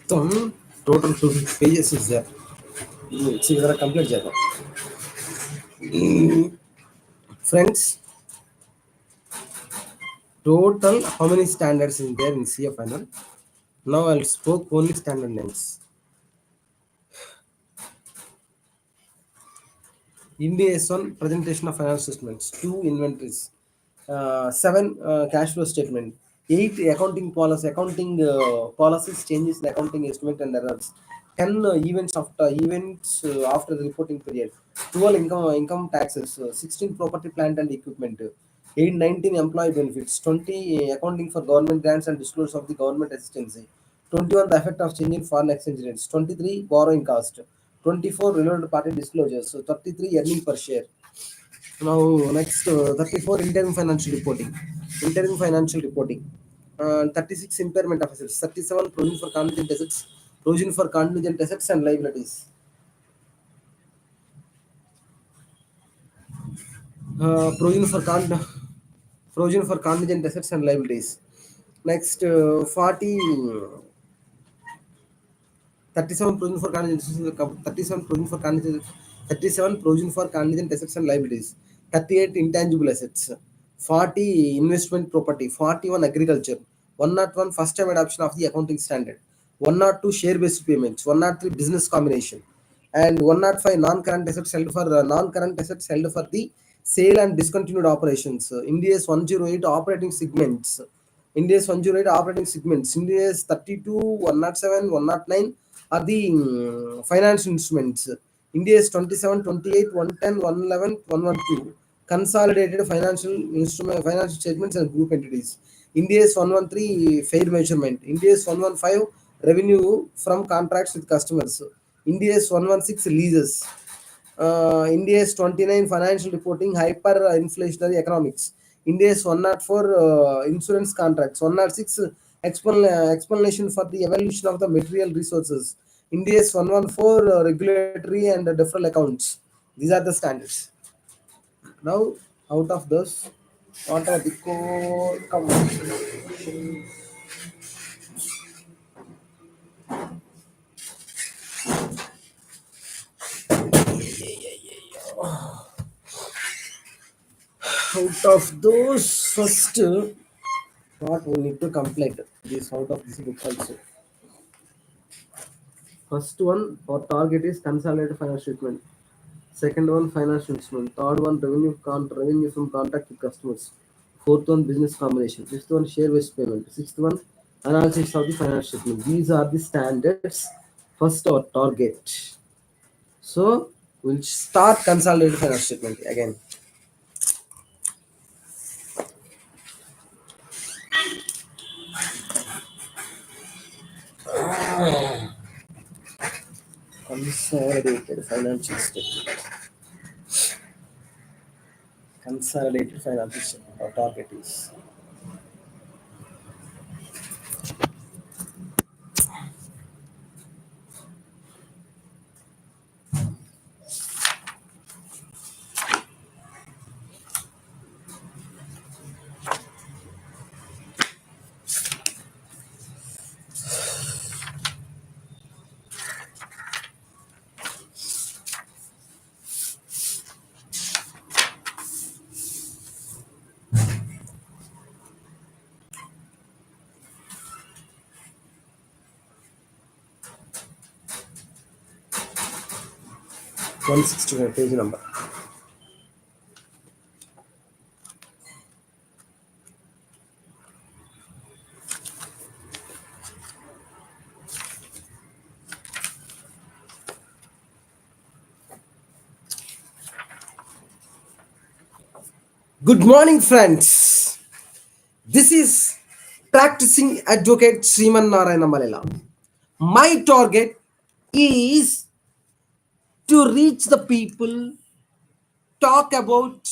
total 250 pages is there. See whether I complete that. Friends, total how many standards is there in CFNL? Now I'll spoke only standard names. India's one presentation of financial statements, two inventories, seven cash flow statement, eight accounting policies changes in accounting estimate and errors, 10 events after the reporting period, 12 income taxes, 16 property plant and equipment, 8 19 employee benefits, 20 accounting for government grants and disclosure of the government assistance, 21 the effect of changing foreign exchange rates, 23 borrowing cost, 24 related party disclosures, so 33 earning per share. Now next 34 interim financial reporting. Interim financial reporting. 36 impairment of assets. 37 provision for contingent assets. Provision for contingent assets and liabilities. Provision for contingent assets and liabilities. Next 40 37 provision for contingent 37 provision for contingent 37 provision for contingent assets and liabilities, 38 intangible assets, 40 investment property, 41 agriculture, 101 first time adoption of the accounting standard, 102 share based payments, 103 business combination, and 105 non-current assets held for non-current assets held for the sale and discontinued operations. India's 108 operating segments. India's 108 operating segments. India's 32, 107, 109 are the finance instruments. India's 27, 28, 110, 111, 112 consolidated financial statements and group entities. India's 113 fair measurement. India's 115 revenue from contracts with customers. India's 116 leases. India's 29 financial reporting hyperinflationary economics. India's 104 insurance contracts. 106 explanation for the evolution of the material resources. India's 114 regulatory and deferral accounts. These are the standards. Now, out of those, what are the core components? Out of those, first, what we need to complete this out of this book also. First one, our target is consolidated financial statement. Second one, financial instrument. Third one, revenue from contract with customers. Fourth one, business combination. Fifth one, share based payment. Sixth one, analysis of the financial statement. These are the standards. First, our target. So we'll start consolidated financial statement again. Consolidated financial statement. Consolidated financial statement. Our target is 169 page number. Good morning, friends. This is practicing Advocate Sreemannarayana Mallela. My target is to reach the people, talk about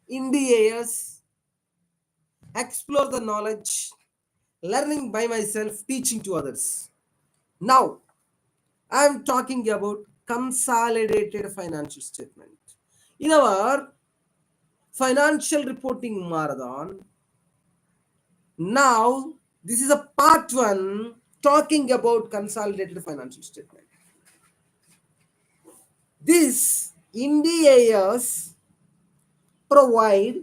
India's, explore the knowledge, learning by myself, teaching to others. Now, I am talking about consolidated financial statement. In our financial reporting marathon, now this is a part one. talking about consolidated financial statement. This Ind AS provide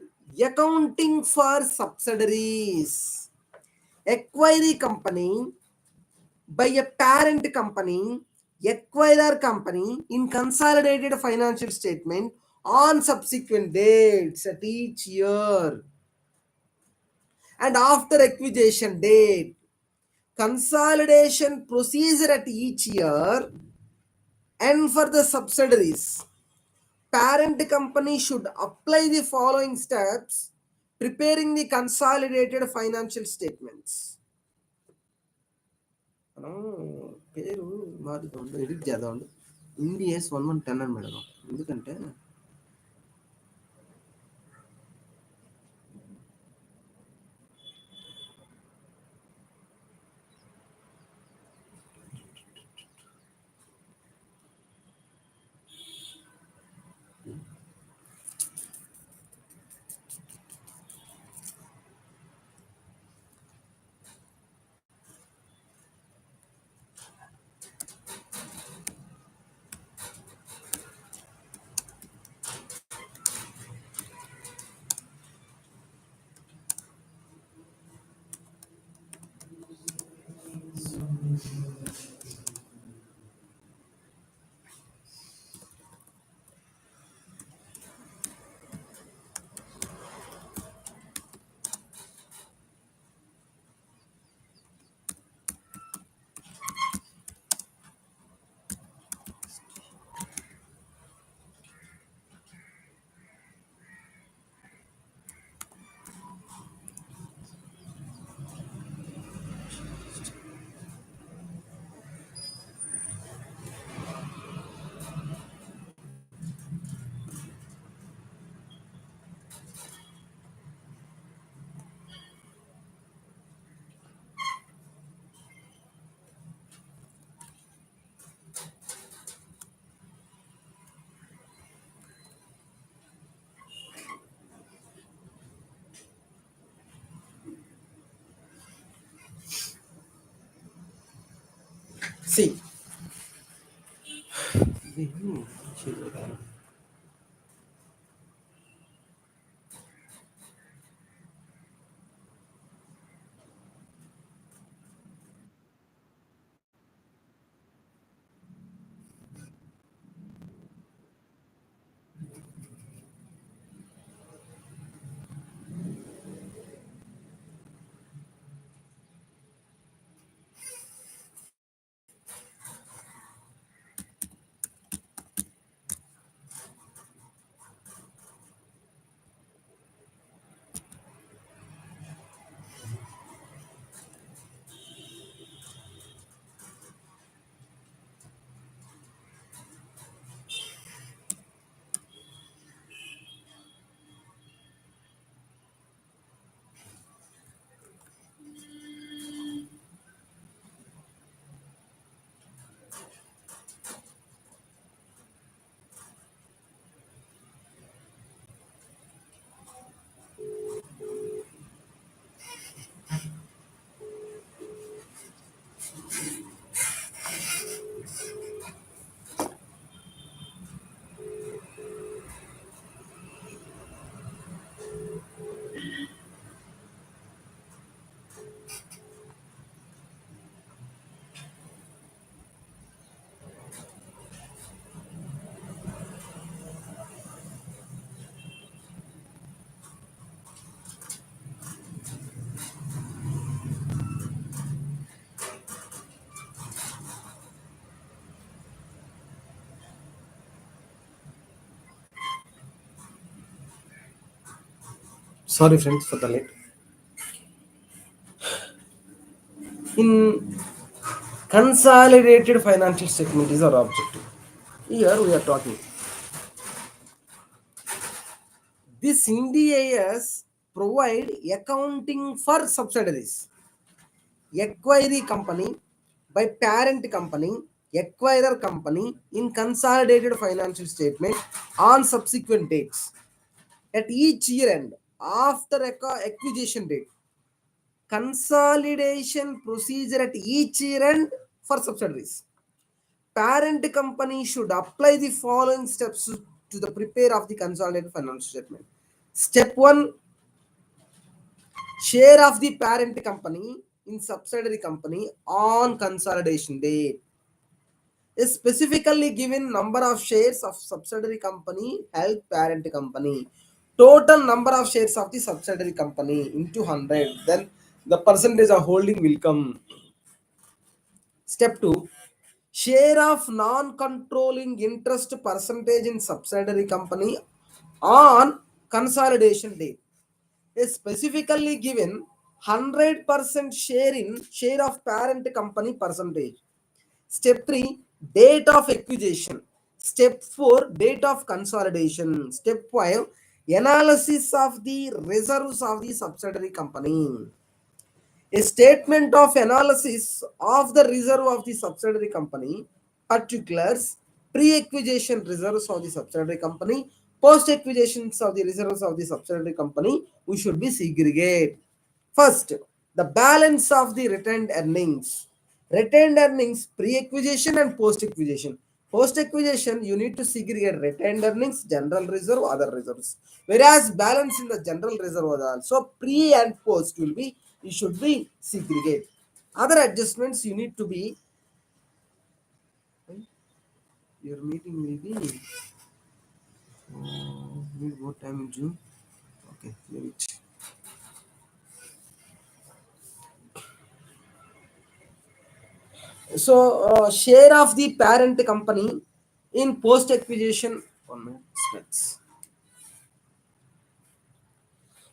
accounting for subsidiaries. Acquiry company by a parent company, acquirer company in consolidated financial statement on subsequent dates at each year and after acquisition date. Consolidation procedure at each year, and for the subsidiaries, parent company should apply the following steps preparing the consolidated financial statements. మనం పేరు మారుతుంది, edit చేద్దాం. Indus 1110 అని పెడదాం, ఎందుకంటే see sorry friends for the late. In consolidated financial statement is our objective. Here we are talking. This Ind AS provide accounting for subsidiaries. Acquiry company by parent company, acquirer company in consolidated financial statement on subsequent dates at each year end after acquisition date consolidation procedure at each year end for subsidiaries. Parent company should apply the following steps to the prepare of the consolidated financial statement. Step 1, share of the parent company in subsidiary company on consolidation date. A specifically given number of shares of subsidiary company held parent company. Total number of shares of the subsidiary company into 100. Then the percentage of holding will come. Step 2, share of non-controlling interest percentage in subsidiary company on consolidation date. A specifically given 100% share of parent company percentage. Step 3, date of acquisition. Step 4, date of consolidation. Step 5, analysis of the reserves of the subsidiary company. A statement of analysis of the reserve of the subsidiary company, particulars, pre-acquisition reserves of the subsidiary company, post-acquisitions of the reserves of the subsidiary company, we should be segregate. First, the balance of the retained earnings. Retained earnings pre-acquisition and post-acquisition. Post-acquisition, you need to segregate retained earnings, general reserve, other reserves. Whereas balance in the general reserve also pre and post will be, you should be segregate. Other adjustments you need to be. Your meeting will be. What time in June? Okay, wait. So, share of the parent company in post acquisition. 1 minute. Specs.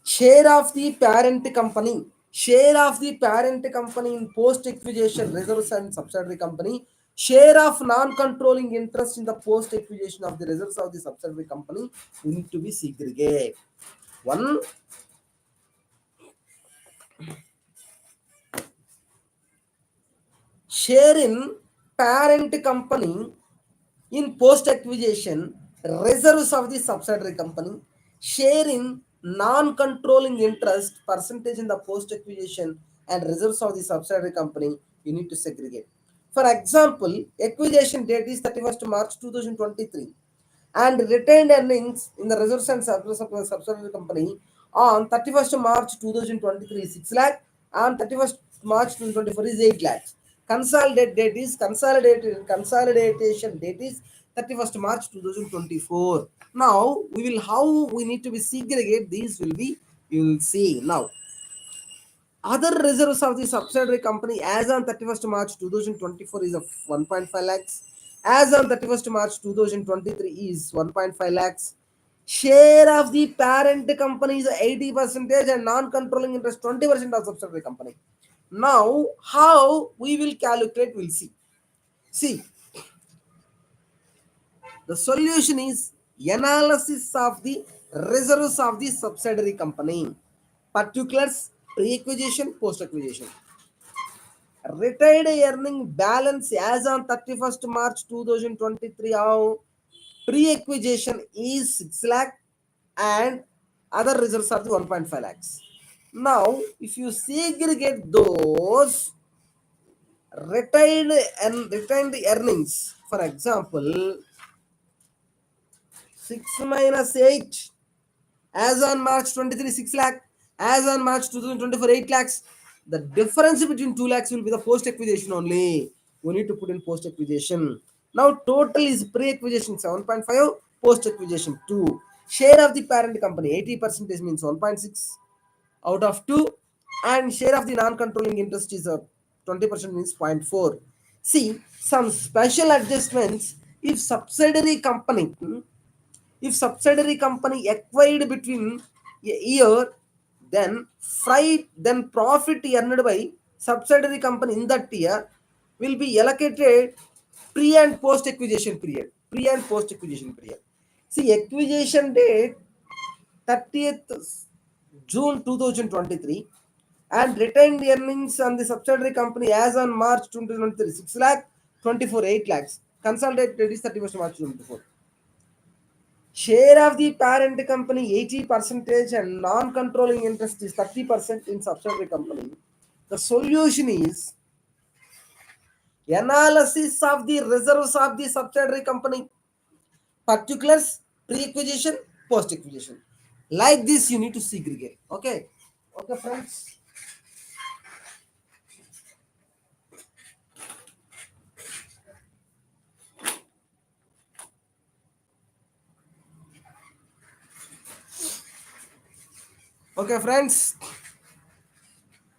Share of the parent company. Share of the parent company in post acquisition reserves and subsidiary company. Share of non-controlling interest in the post acquisition of the reserves of the subsidiary company need to be segregated. One, share in parent company in post acquisition reserves of the subsidiary company, share in non-controlling interest percentage in the post acquisition and reserves of the subsidiary company, you need to segregate. For example, acquisition date is 31st March 2023 and retained earnings in the reserves and surplus of the subsidiary company on 31st March 2023 is 6 lakh and 31st March 2024 is 8 lakhs. Consolidated date is consolidation date is 31st March 2024. Now we will how we need to be segregate these will be, you will see now. Other reserves of the subsidiary company as on 31st March 2024 is of 1.5 lakhs. As on 31st March 2023 is 1.5 lakhs. Share of the parent company is 80% and non-controlling interest 20% of subsidiary company. Now, how we will calculate, we'll see. See, the solution is analysis of the reserves of the subsidiary company. Particulars, pre-acquisition, post-acquisition. Retired earning balance as on 31st March 2023 how pre-acquisition is 6 lakh and other reserves are the 1.5 lakhs. Now, if you segregate those retained earnings, for example, 6 minus 8 as on March 23 6 lakh, as on March 2024 8 lakhs. The difference between 2 lakhs will be the post acquisition only. We need to put in post acquisition. Now total is pre acquisition 7.5, post acquisition 2. Share of the parent company 80% means 1.6 out of 2, and share of the non controlling interest is 20% means 0.4. See some special adjustments if subsidiary company acquired between a year, then profit earned by subsidiary company in that year will be allocated pre and post acquisition period. See, acquisition date 30th June 2023 and retained earnings on the subsidiary company as on March 2023 6 lakh 24 8 lakhs. Consolidated date is 31st March 2024. Share of the parent company 80% and non-controlling interest is 30% in subsidiary company. The solution is analysis of the reserves of the subsidiary company, particulars, pre-acquisition, post-acquisition. Like this, you need to segregate. Okay. Okay, friends. Okay, friends.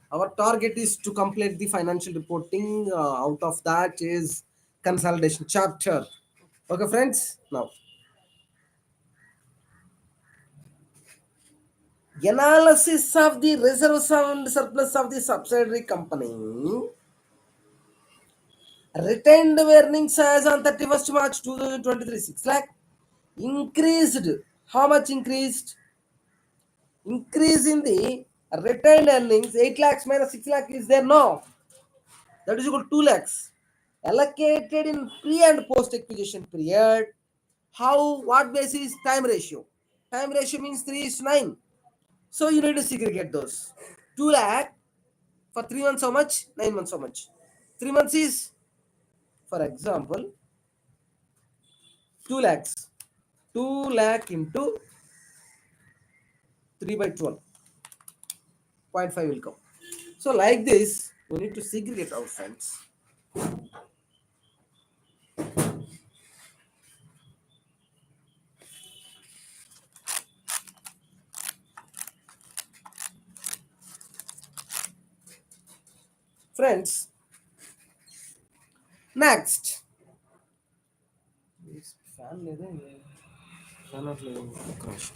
Our target is to complete the financial reporting. Out of that is consolidation chapter. Okay, friends. Now, analysis of the reserves and surplus of the subsidiary company. Retained earnings as on 31st March 2023, 6 lakh. Increased. How much increased? Increase in the retained earnings, 8 lakhs minus 6 lakh is there? No. That is equal to 2 lakhs. Allocated in pre and post acquisition period. How? What basis? Time ratio. Time ratio means 3 is to 9. So you need to segregate those. 2 lakh for 3 months how much? 9 months how much? 3 months is, for example, 2 lakhs. 2 lakh into 3 by 12. 0.5 will come. So like this, we need to segregate our friends. Friends, next. Fan లేదా fan off లేదు ఒక్క నిమిషం.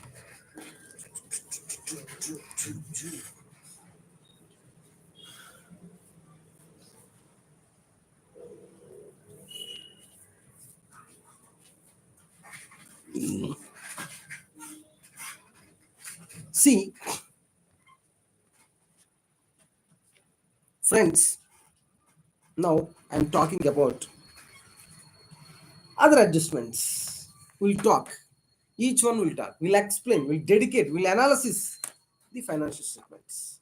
See, friends, now I'm talking about other adjustments. We'll talk. Each one will talk. We'll explain. We'll dedicate. We'll analysis the financial statements.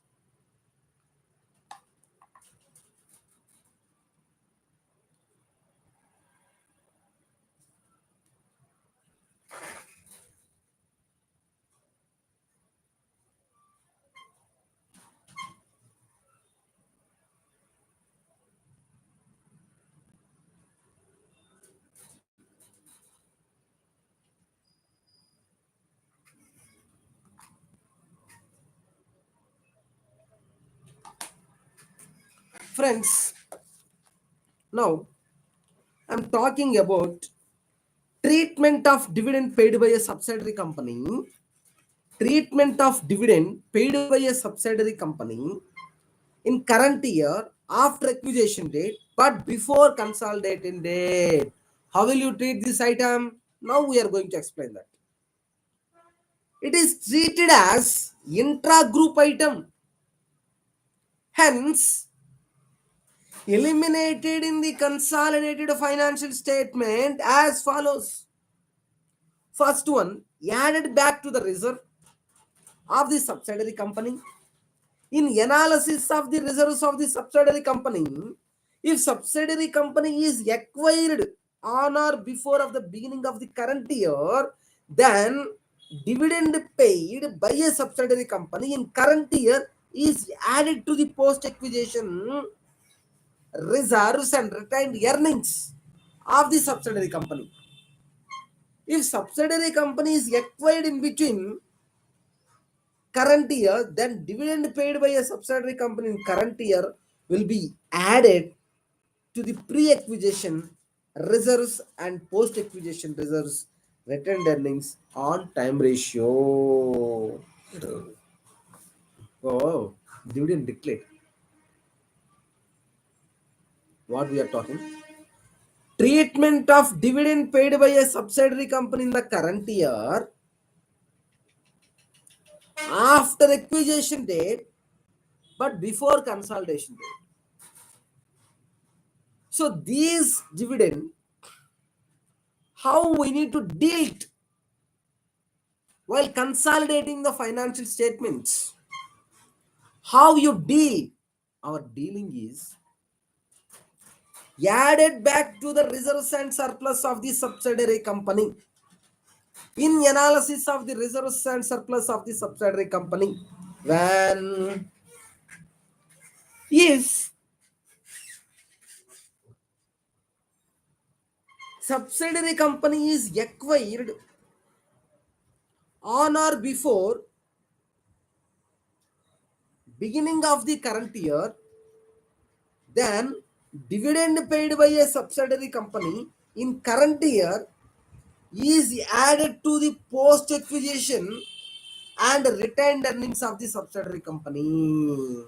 Friends, now I'm talking about treatment of dividend paid by a subsidiary company. Treatment of dividend paid by a subsidiary company in current year after acquisition date but before consolidating date. How will you treat this item? Now we are going to explain that. It is treated as intra-group item. Hence, eliminated in the consolidated financial statement as follows. First one, added back to the reserve of the subsidiary company. In analysis of the reserves of the subsidiary company, if subsidiary company is acquired on or before of the beginning of the current year, then dividend paid by a subsidiary company in current year is added to the post acquisition reserves and retained earnings of the subsidiary company. If subsidiary company is acquired in between current year, then dividend paid by a subsidiary company in current year will be added to the pre-acquisition reserves and post-acquisition reserves retained earnings on time ratio. Oh, dividend declared. What we are talking? Treatment of dividend paid by a subsidiary company in the current year after acquisition date but before consolidation date. So these dividend, how we need to deal it while consolidating the financial statements. How you deal our dealing is added back to the reserves and surplus of the subsidiary company. In analysis of the reserves and surplus of the subsidiary company, when if subsidiary company is acquired on or before beginning of the current year, then dividend paid by a subsidiary company in current year is added to the post acquisition and retained earnings of the subsidiary company.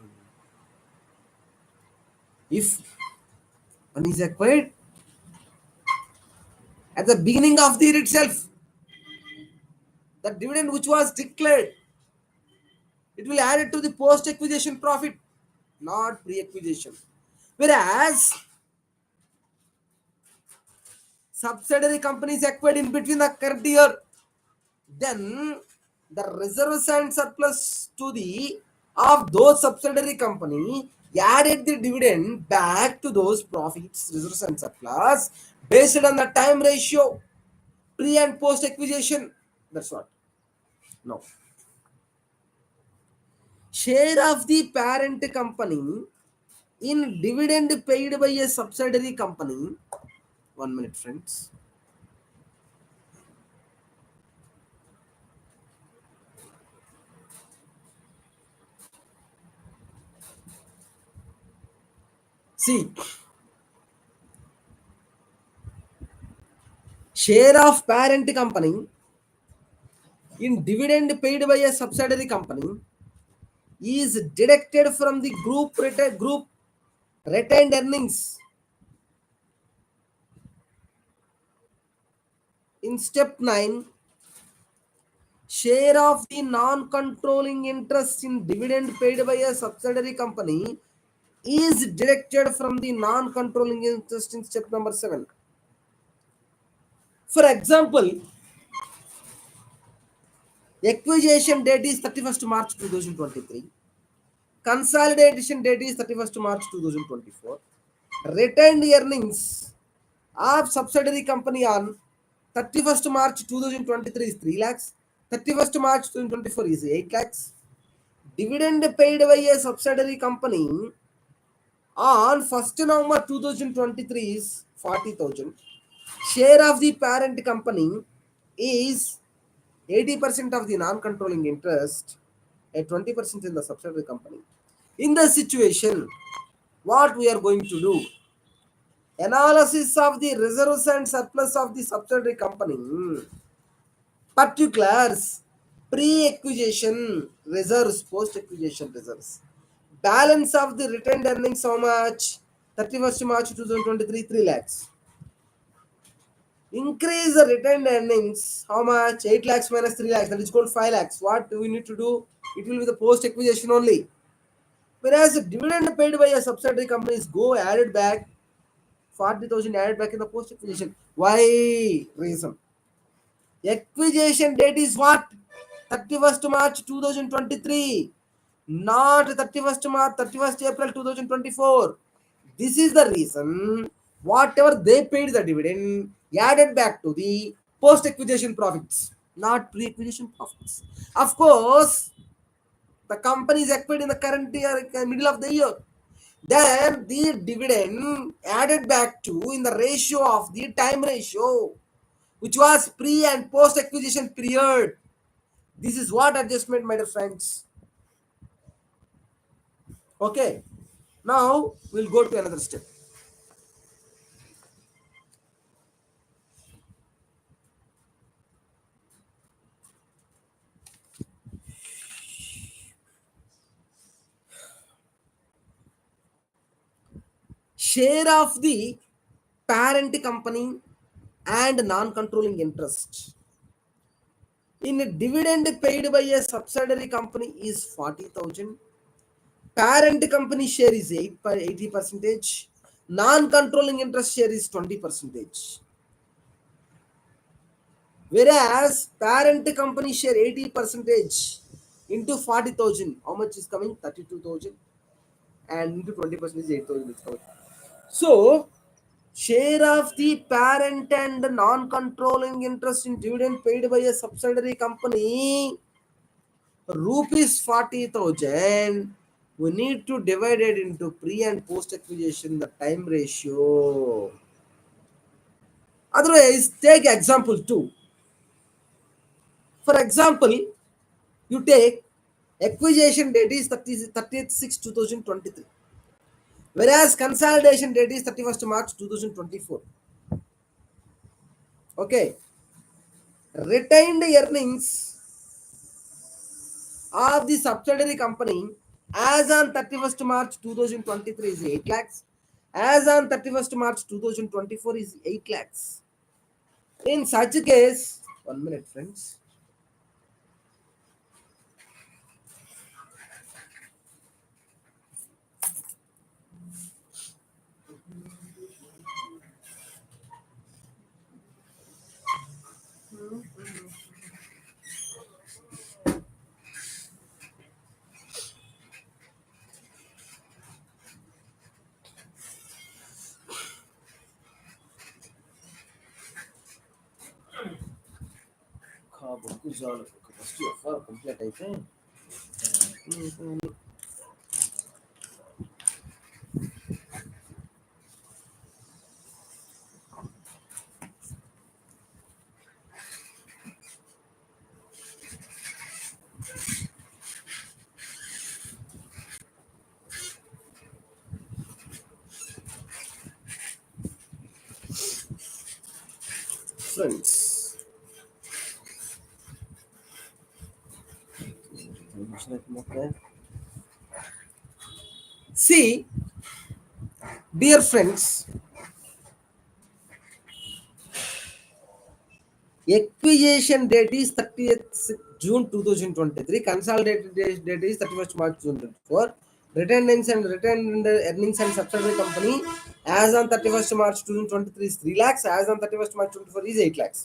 If one is acquired at the beginning of the year itself, the dividend which was declared, it will add it to the post acquisition profit, not pre acquisition. Whereas subsidiary companies acquired in between the current year, then the reserves and surplus to the of those subsidiary company added the dividend back to those profits, reserves and surplus based on the time ratio, pre and post acquisition. That's what. No. Share of the parent company in dividend paid by a subsidiary company. 1 minute, friends. See, share of parent company in dividend paid by a subsidiary company is deducted from the group retained earnings in step 9. Share of the non-controlling interest in dividend paid by a subsidiary company is deducted from the non-controlling interest in step number 7. For example, acquisition date is 31st March 2023. Consolidation date is 31st March 2024. Retained earnings of subsidiary company on 31st March 2023 is 3 lakhs. 31st March 2024 is 8 lakhs. Dividend paid by a subsidiary company on 1st November 2023 is 40,000. Share of the parent company is 80% of the non-controlling interest and 20% in the subsidiary company. In the situation, what we are going to do? Analysis of the reserves and surplus of the subsidiary company. Particulars, pre-acquisition reserves, post-acquisition reserves. Balance of the retained earnings, how much? 31st March 2023, 3 lakhs. Increase the retained earnings, how much? 8 lakhs minus 3 lakhs, that is called 5 lakhs. What do we need to do? It will be the post-acquisition only. Whereas the dividend paid by a subsidiary companies go added back 40,000 added back in the post acquisition. Why? Reason. Acquisition date is what? 31st March 2023. Not 31st March, 31st April 2024. This is the reason whatever they paid the dividend added back to the post acquisition profits, not pre acquisition profits. Of course, the company is acquired in the current year, middle of the year. Then the dividend added back to in the ratio of the time ratio, which was pre and post acquisition period. This is what adjustment, my dear friends. Okay. Now we'll go to another step. Share of the parent company and non-controlling interest in a dividend paid by a subsidiary company is 40,000. Parent company share is 80 percentage. Non-controlling interest share is 20 percentage. Whereas parent company share 80 percentage into 40,000. How much is coming? 32,000. and into 20% is 8,000 discount. So share of the parent and non-controlling interest in dividend paid by a subsidiary company rupees 40,000. We need to divide it into pre and post acquisition the time ratio. Otherwise, take example 2. For example, you take acquisition date is 30th 6 2023, whereas consolidation date is 31st March 2024. Okay, retained earnings of the subsidiary company as on 31st March 2023 is 8 lakhs. As on 31st March 2024 is 8 lakhs. In such a case, 1 minute, friends. First complete అయితే friends see, dear friends, acquisition date is 30th June 2023, consolidated date is 31st March 2024, retained earnings and subsidiary company as on 31st March 2023 is 3 lakhs, as on 31st March 2024 is 8 lakhs.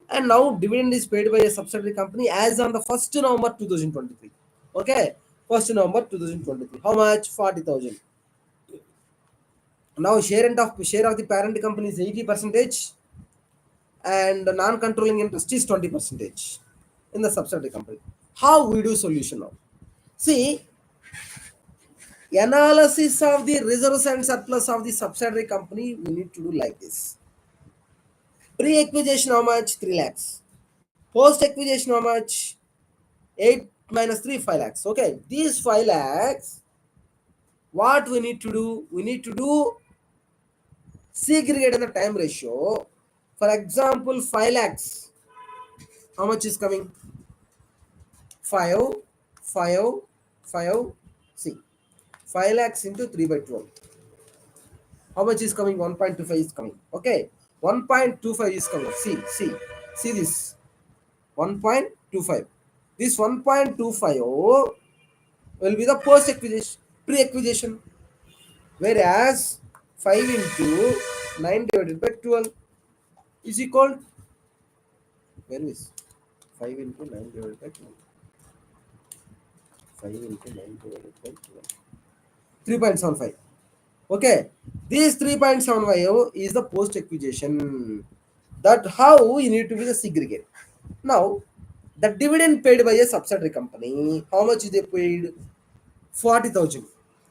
And now dividend is paid by a subsidiary company as on the 1st November 2023. Okay, 1st November 2023. How much? 40,000. Now share of the parent company is 80%, and the non-controlling interest is 20% in the subsidiary company. How we do solution now? See, analysis of the reserves and surplus of the subsidiary company we need to do like this. Pre-acquisition how much? 3 lakhs. Post-acquisition how much? 8 minus 3, 5 lakhs. Okay, these 5 lakhs, what we need to do? We need to do segregate in the time ratio. For example, 5 lakhs. How much is coming? 5, 5, 5. See, 5 lakhs into 3 by 12. How much is coming? 1.25 is coming. Okay, 1.25 is coming. See this 1.25. This 1.25 will be the post acquisition, pre acquisition, whereas 5 into 9 divided by 12 is equal, where is 5 into 9 divided by 12? 5 into 9 divided by 12. 3.75. Okay, this 3.75 is the post acquisition. That how you need to be the segregate. Now, the dividend paid by a subsidiary company, how much is they paid? 40,000.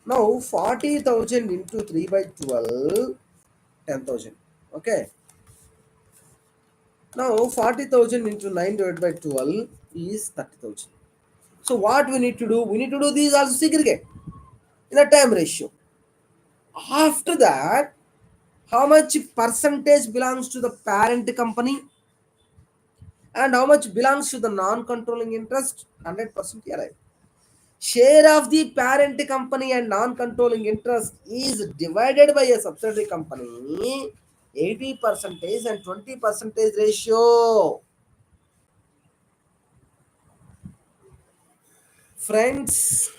Now, 40,000 into 3 by 12, 10,000. Okay. Now, 40,000 into 9 divided by 12 is 30,000. So, what we need to do? We need to do these also segregate in a time ratio. After that, how much percentage belongs to the parent company and how much belongs to the non-controlling interest? 100% arrive. Share of the parent company and non-controlling interest is divided by a subsidiary company 80% and 20% ratio. Friends,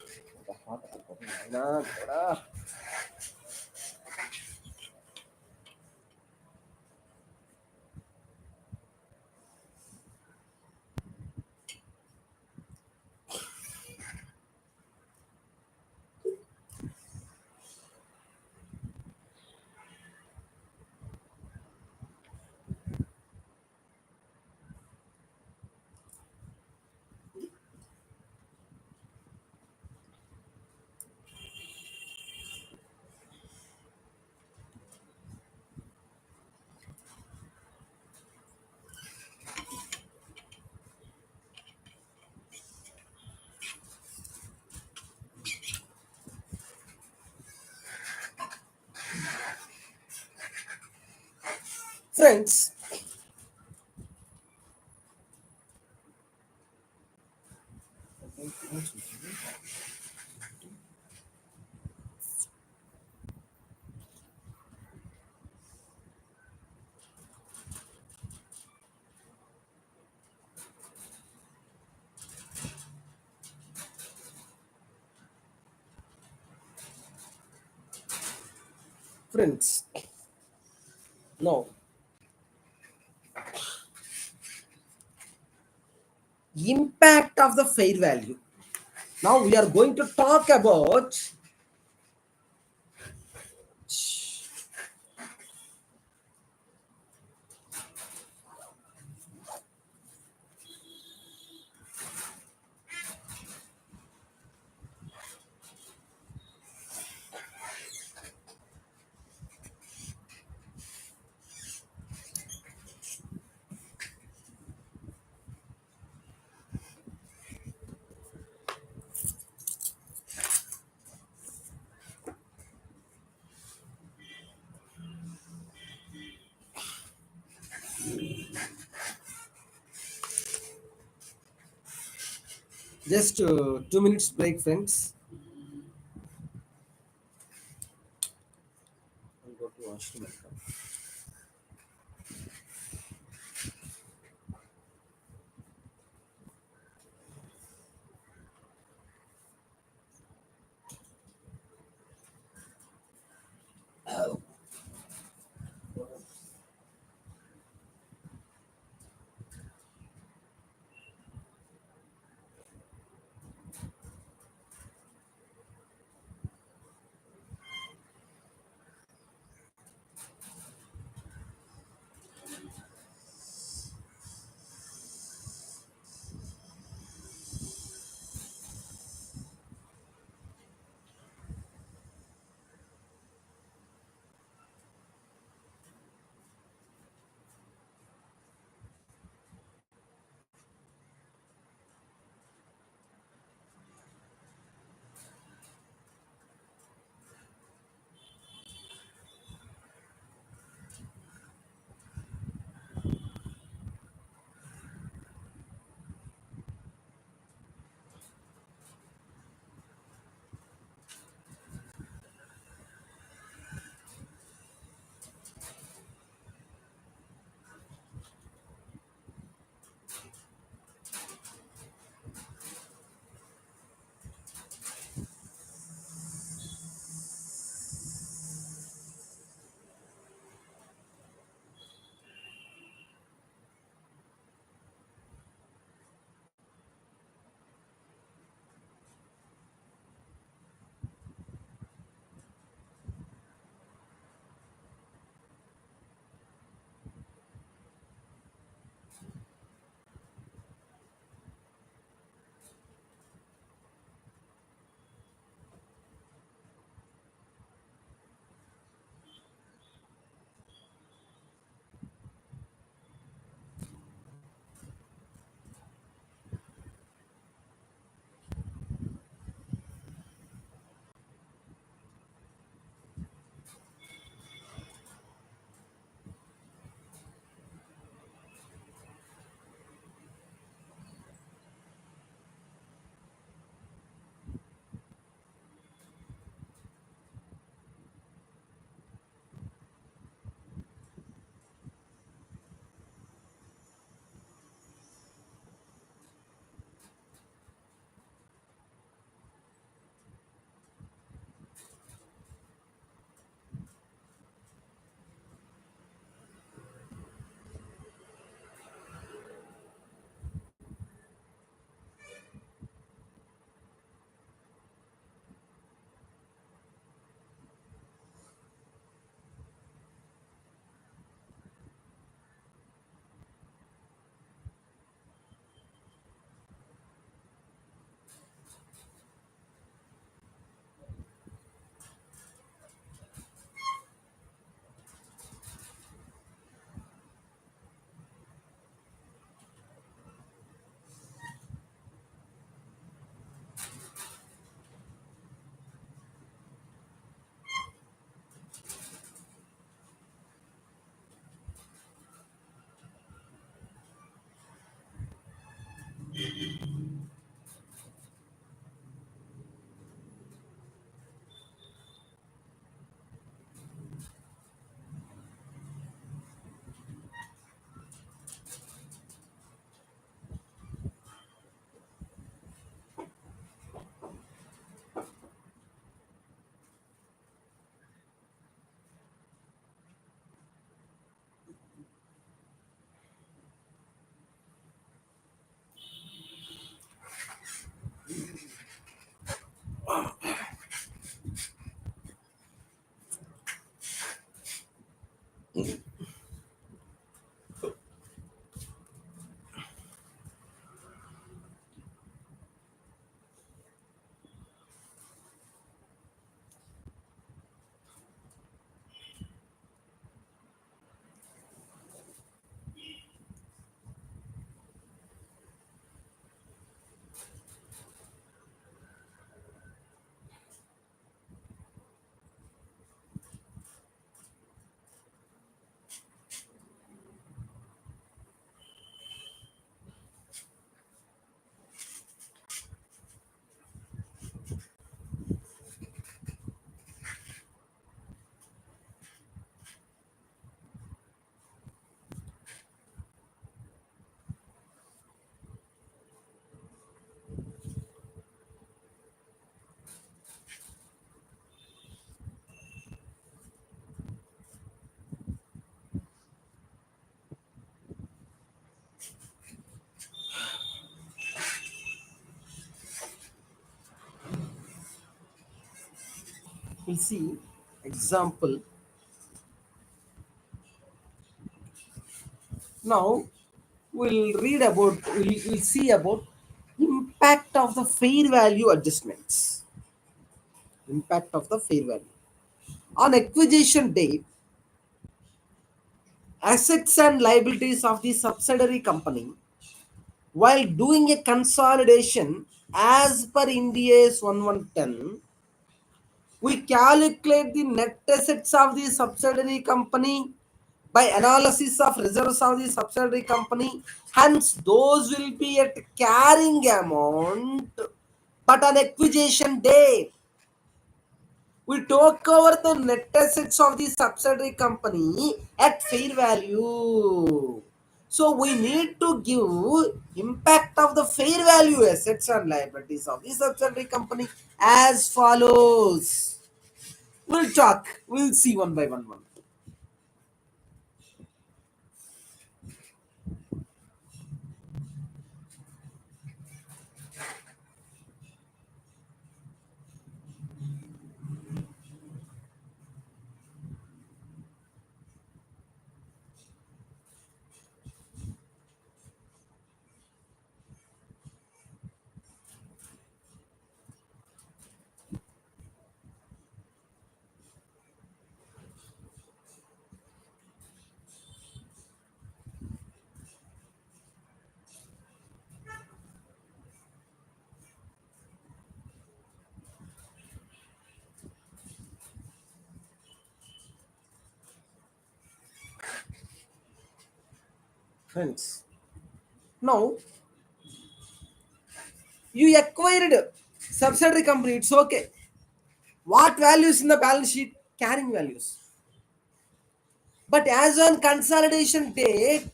Friends, friends, now impact of the fair value. Now we are going to talk about just 2 minutes break, friends. I'll go to washroom. We'll see example. Now we'll see about impact of the fair value adjustments. Impact of the fair value. On acquisition date, assets and liabilities of the subsidiary company, while doing a consolidation as per Ind AS 1110, we calculate the net assets of the subsidiary company by analysis of reserves of the subsidiary company. Hence, those will be at carrying amount, but on acquisition day, we took over the net assets of the subsidiary company at fair value. So we need to give impact of the fair value assets and liabilities of the subsidiary company as follows. We'll talk. We'll see one by one. Friends, now you acquired subsidiary company. It's okay. What values in the balance sheet? Carrying values. But as on consolidation date,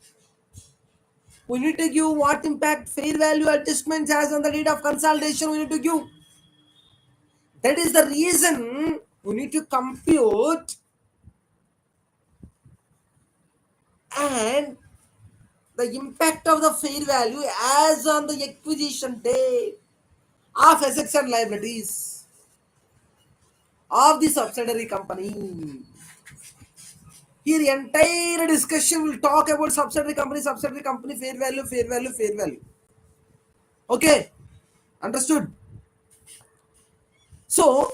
we need to give what impact fair value adjustments as on the date of consolidation we need to give. That is the reason we need to compute and the impact of the fair value as on the acquisition date of assets and liabilities of the subsidiary company. Here entire discussion will talk about subsidiary company, fair value, fair value, fair value. Okay, understood? So,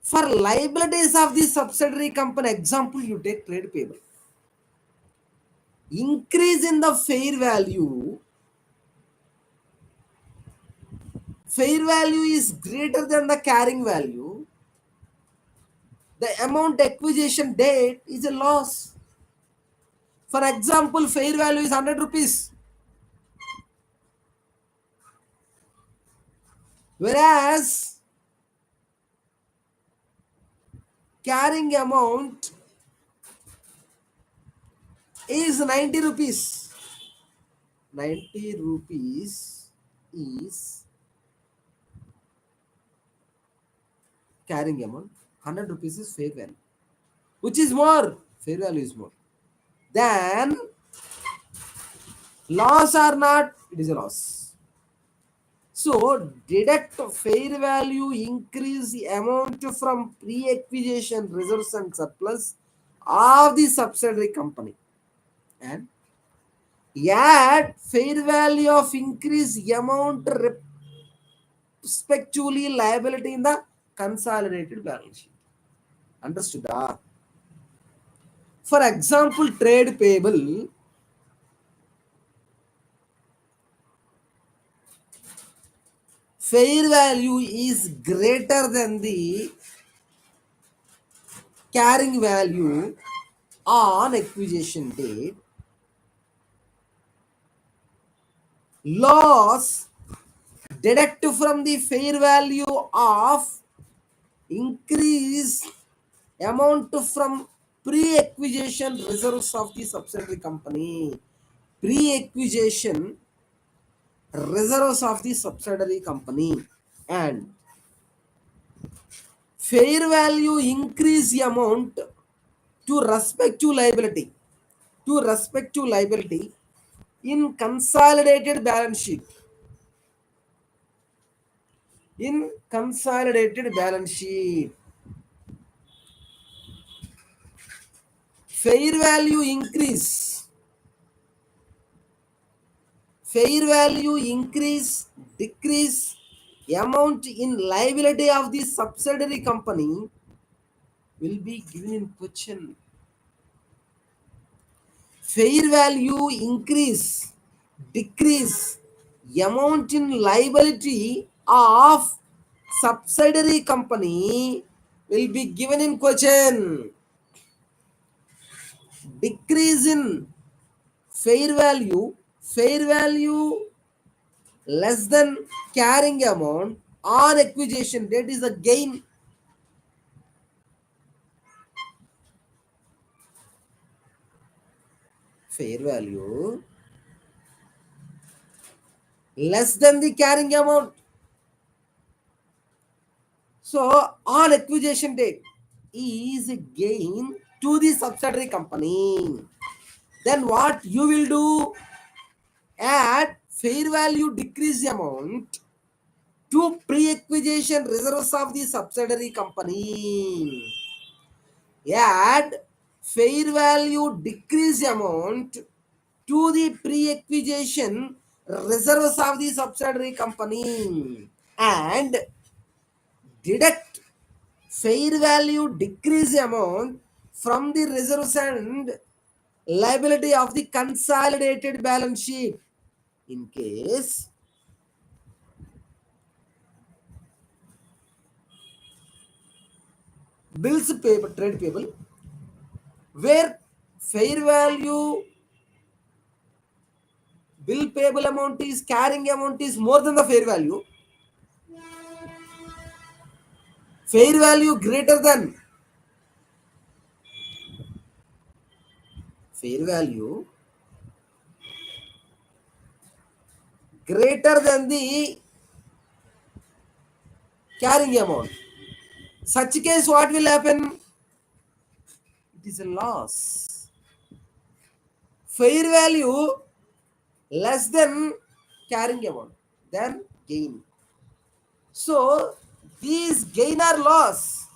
for liabilities of the subsidiary company, example you take trade payable. Increase in the fair value is greater than the carrying value, the amount acquisition date is a loss. For example, fair value is 100 rupees, whereas carrying amount is 90 rupees. 90 rupees is carrying amount, 100 rupees is fair value. Which is more? Fair value is more. Then, loss or not, it is a loss. So, deduct fair value increase the amount from pre-acquisition reserves and surplus of the subsidiary company. And add fair value of increase amount respectively liability in the consolidated balance sheet. Understood? For example, trade payable, fair value is greater than the carrying value on acquisition date. Loss deduct from the fair value of increase amount from pre-acquisition reserves of the subsidiary company. Pre-acquisition reserves of the subsidiary company and fair value increase amount to respective liability in consolidated balance sheet. In consolidated balance sheet, fair value increase, fair value increase, decrease amount in liability of the subsidiary company will be given in question. Fair value increase, decrease amount in liability of subsidiary company will be given in question. Decrease in fair value less than carrying amount on acquisition date is a gain. Fair value less than the carrying amount. So on acquisition date is a gain to the subsidiary company. Then what you will do? Add fair value decrease amount to pre-acquisition reserves of the subsidiary company. Add fair value decrease amount to the pre-acquisition reserves of the subsidiary company and deduct fair value decrease amount from the reserves and liability of the consolidated balance sheet. In case bills payable, trade payable, where fair value bill payable amount is carrying amount is more than the fair value fair value greater than the carrying amount. Such case, what will happen? It is a loss. Fair value less than carrying amount, then gain. So these gain or loss,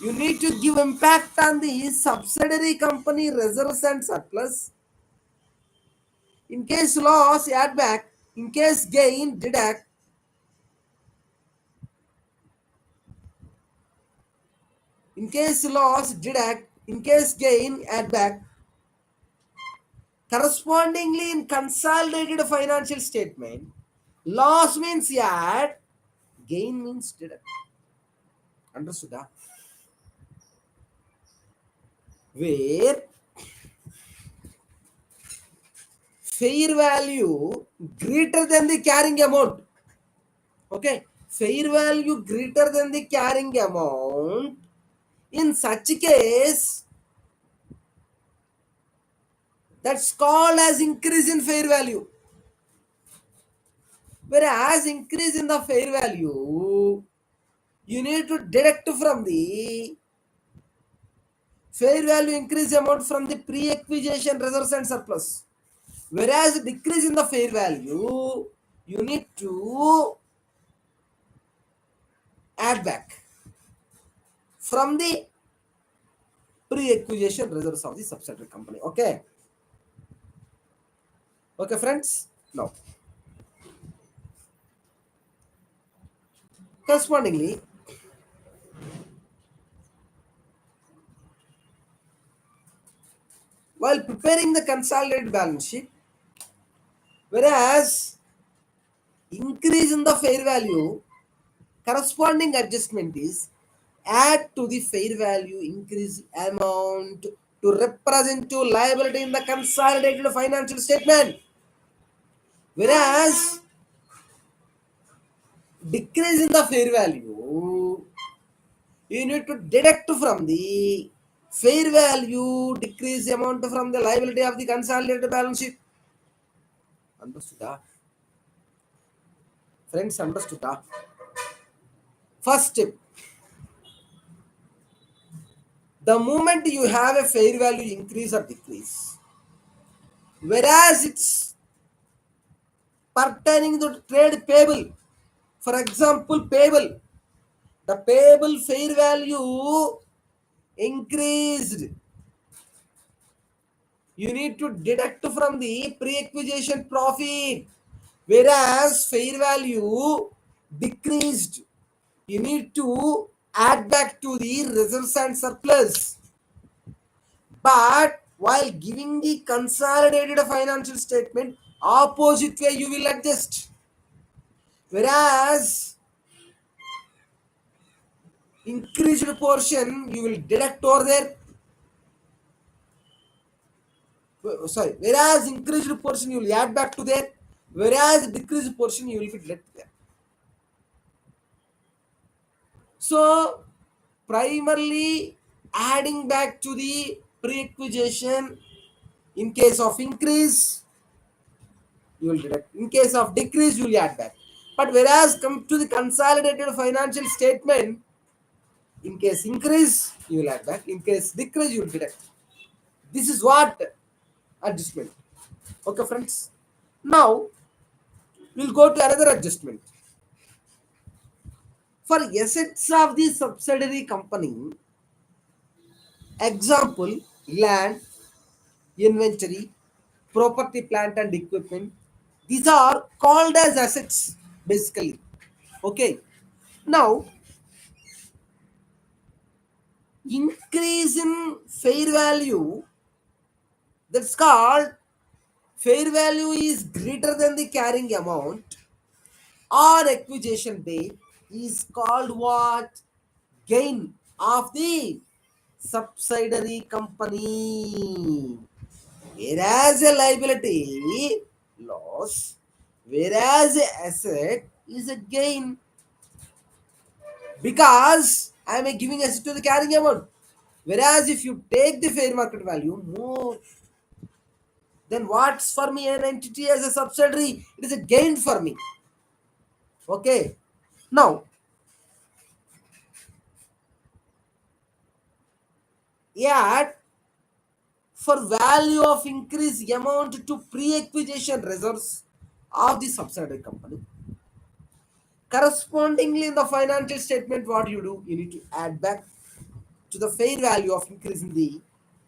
you need to give impact on the subsidiary company reserves and surplus. In case loss, add back. In case gain, deduct. In case loss, deduct. In case gain, add back. Correspondingly, in consolidated financial statement, loss means add, gain means deduct. Understood? Where fair value greater than the carrying amount. Okay, fair value greater than the carrying amount. In such case, that's called as increase in fair value. Whereas increase in the fair value, you need to deduct from the fair value increase amount from the pre-acquisition reserves and surplus. Whereas decrease in the fair value, you need to add back from the pre-acquisition reserves of the subsidiary company. Okay. Okay, friends. Now, correspondingly, while preparing the consolidated balance sheet, whereas increase in the fair value, corresponding adjustment is add to the fair value increase amount to represent to liability in the consolidated financial statement. Whereas decrease in the fair value, you need to deduct from the fair value decrease amount from the liability of the consolidated balance sheet. Understood? Friends, understood? First step, the moment you have a fair value increase or decrease, whereas it's pertaining to trade payable, for example, payable, the payable fair value increased you need to deduct from the pre-acquisition profit, whereas fair value decreased. You need to add back to the reserves and surplus. But while giving the consolidated financial statement, opposite way you will adjust. Whereas increased portion you will deduct over there. Sorry, whereas increased portion you will add back to there. Whereas decreased portion you will be deduct there. So primarily adding back to the pre-acquisition. In case of increase, you will deduct. In case of decrease, you will add back. But whereas come to the consolidated financial statement, in case increase, you will add back. In case decrease, you will deduct. This is what adjustment. Okay, friends. Now we'll go to another adjustment. For assets of the subsidiary company, example land, inventory, property, plant and equipment. These are called as assets basically. Okay. Now, increase in fair value, that's called fair value is greater than the carrying amount on acquisition date is called what? Gain of the subsidiary company. Whereas a liability, loss, whereas a asset is a gain, because I am giving asset to the carrying amount. Whereas if you take the fair market value more, then what's for me an entity as a subsidiary? It is a gain for me. Okay. Now, yet for value of increase amount to pre-acquisition reserves of the subsidiary company. Correspondingly, in the financial statement, what you do? You need to add back to the fair value of increase in the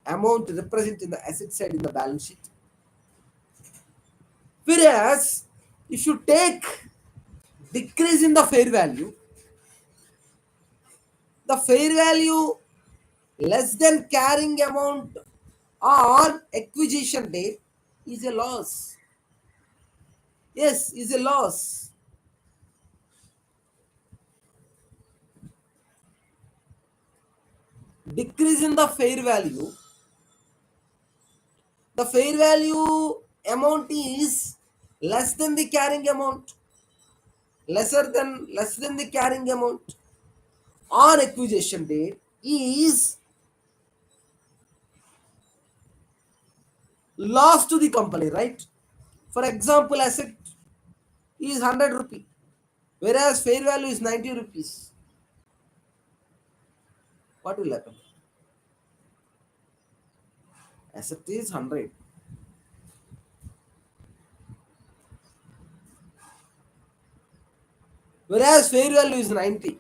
amount represented in the asset side in the balance sheet. Whereas, if you take decrease in the fair value less than carrying amount on acquisition date is a loss. Yes, is a loss. Decrease in the fair value amount is less than the carrying amount, less than the carrying amount on acquisition date is loss to the company, right? For example, asset is 100 rupee, whereas fair value is 90 rupees. What will happen? Asset is 100, whereas fair value is 90.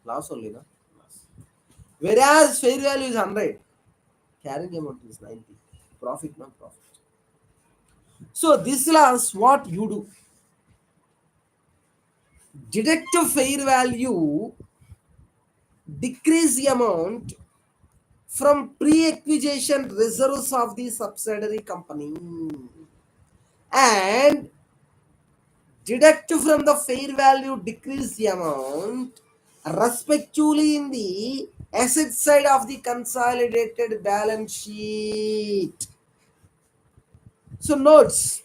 Loss only, no? Loss. Whereas fair value is 100, carrying amount is 90. Profit, no profit. So this loss, what you do? Deduct fair value, decrease the amount from pre-acquisition reserves of the subsidiary company, and deduct from the fair value, decrease the amount respectively in the asset side of the consolidated balance sheet. So notes,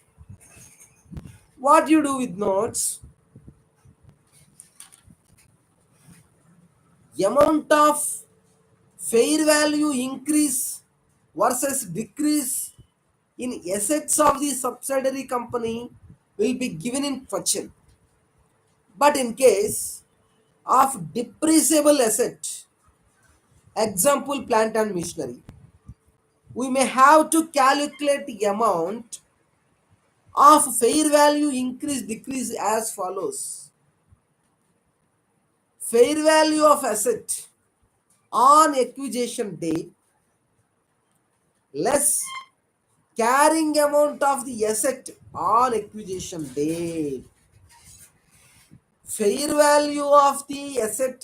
what you do with notes? Amount of fair value increase versus decrease in assets of the subsidiary company will be given in question. But in case of depreciable asset, example plant and machinery, we may have to calculate the amount of fair value increase decrease as follows. Fair value of asset on acquisition date less carrying amount of the asset on acquisition date. Fair value of the asset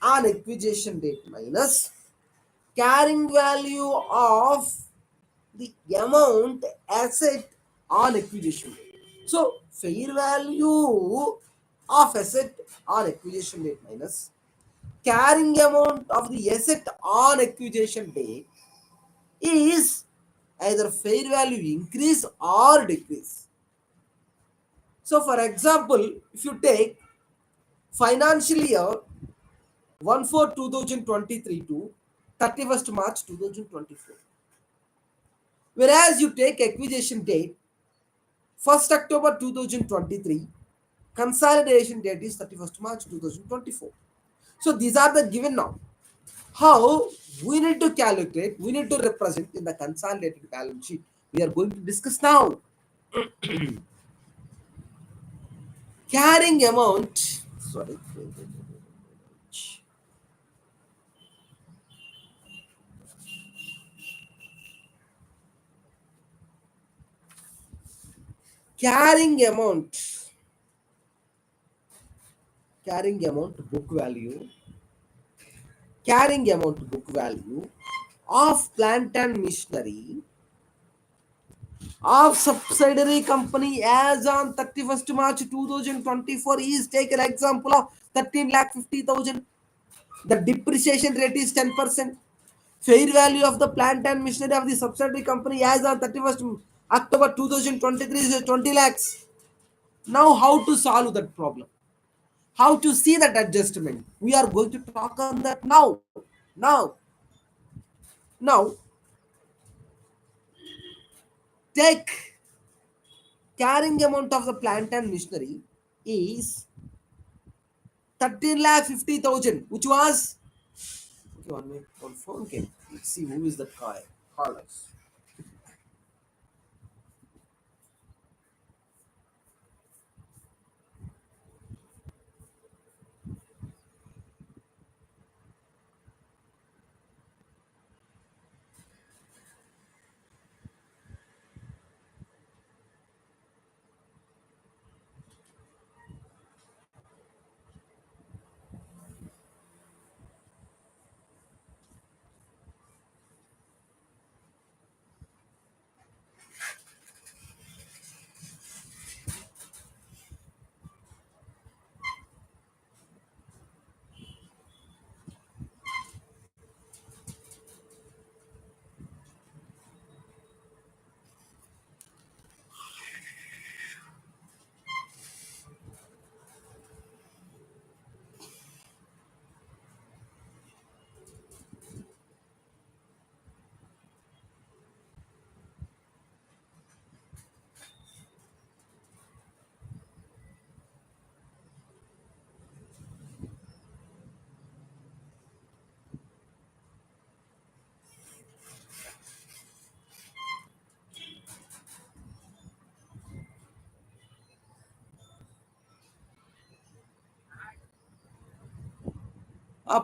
on acquisition date minus carrying value of the amount asset on acquisition date. So fair value of asset on acquisition date minus carrying amount of the asset on acquisition date is either fair value increase or decrease. So for example, if you take financial year 1/4/2023 to 31st March 2024, whereas you take acquisition date 1st October 2023, consolidation date is 31st March 2024. So these are the given now. How we need to calculate, we need to represent in the consolidated balance sheet. We are going to discuss now. Carrying amount, sorry, carrying amount, carrying amount book value, carrying amount book value of plant and machinery of subsidiary company as on 31st March 2024 is, take an example of 13,50,000. The depreciation rate is 10%. Fair value of the plant and machinery of the subsidiary company as on 31st October 2023 is 20 lakhs. Now how to solve that problem? How to see that adjustment? We are going to talk on that now. Now, take carrying amount of the plant and machinery is 13,50,000, which was, okay, 1 minute, on phone came. Let's see who is that guy. Call us.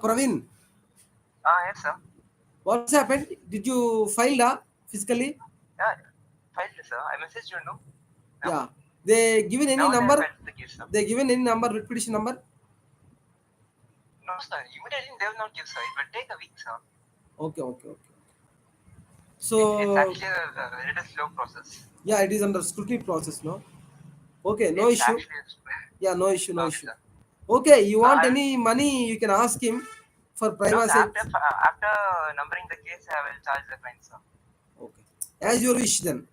Praveen, Yes, sir. what's happened? Did you file physically? Yeah, filed, sir. I messaged you, no? Now, Yeah. They given any now they have number? filed the case, sir. They given any number, repetition number? No, sir. Immediately they will not give, sir. It will take a week, sir. Okay. It's So actually a very slow process. yeah, it is under scrutiny process, no? Okay, no It's issue. actually. Yeah, no issue, no Okay, issue. sir. Okay, you want I will. any money, you can ask him for No, sir. privacy. After numbering the case, I will charge the fine, sir. Okay, as your wish then.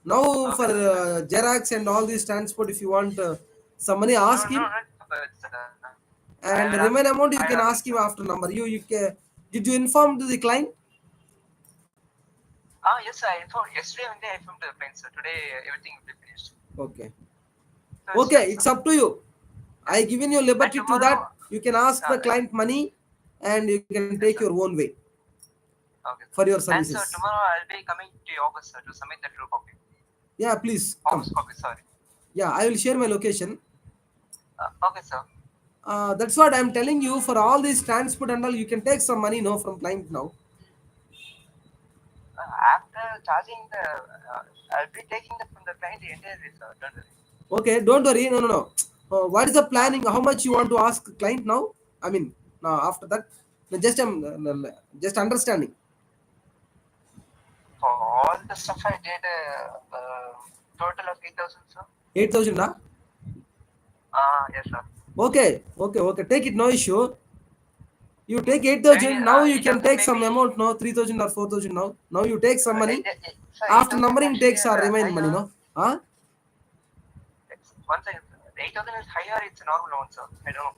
Now for Okay, sir. Xerox and all this transport, if you want some money, No, ask no, him. not. I And will ask. remain amount, you I will can ask him, ask him sir. after number. You can, did you inform to the client? Yes, sir. I informed yesterday when I informed the client, sir. Today everything will be finished. Okay. So it's Okay, fine, sir. it's up to you. Yeah. I given you And liberty to that. tomorrow. You can ask the Uh, client money and you can yes, take sir. your own way Okay, sir. for your And sir, services. tomorrow I'll be coming to your office, sir, to submit the true copy. Yeah, please come. Office copy, sorry. Yeah, I will share my location. Okay, sir. That's what I'm telling you. For all this transport and all, you can take some money, no, from client now. After charging I'll be taking from the client entirely, sir. Don't worry. Okay, don't worry. No, no, no. What is the planning? How much you want to ask client now? I mean, now after that, just just understanding. For all the stuff I did, total of 8,000, sir. 8,000, ah? Yes, sir. Okay, okay, okay. Take it, no issue. You take Maybe 8,000. Now you can 8,000 take some maybe. amount, no? 3,000 or 4,000 now. Now you take some money. Sir, After 8,000 numbering actually takes is or remain money, higher. no? Huh? One second, sir. 8,000 is higher. It's a normal loan, sir. I don't know.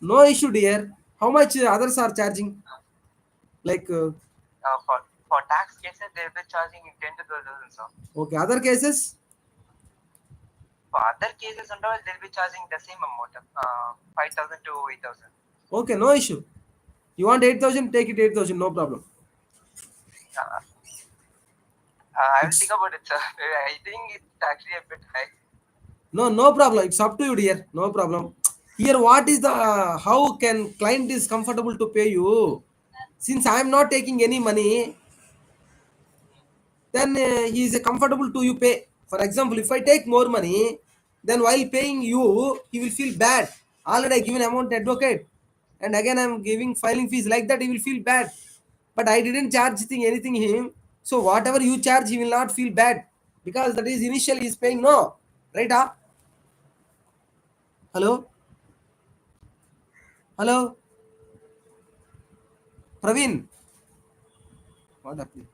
No issue, dear. How much others are charging? Like, For tax cases, they'll be charging 10 to 12,000, sir. okay, other cases? For other cases and all, they'll be charging the same amount, 5,000 to 8,000. Okay, no issue. You want 8,000? Take it 8,000, no problem. Uh, I will think It's about it, sir. I think it's actually a bit high. no, no problem. It's up to you, dear. No problem. Here, what is the Okay, sir. how can client is comfortable to pay you? Since I am not taking any money, then he is comfortable to you pay. For example, if I take more money, then while paying you, he will feel bad. Already I given amount to advocate, and again I am giving filing fees like that. He will feel bad, but I didn't charge anything him. So whatever you charge, he will not feel bad because that is initially he is paying. No, right? Ah, hello, hello, Praveen. What happened?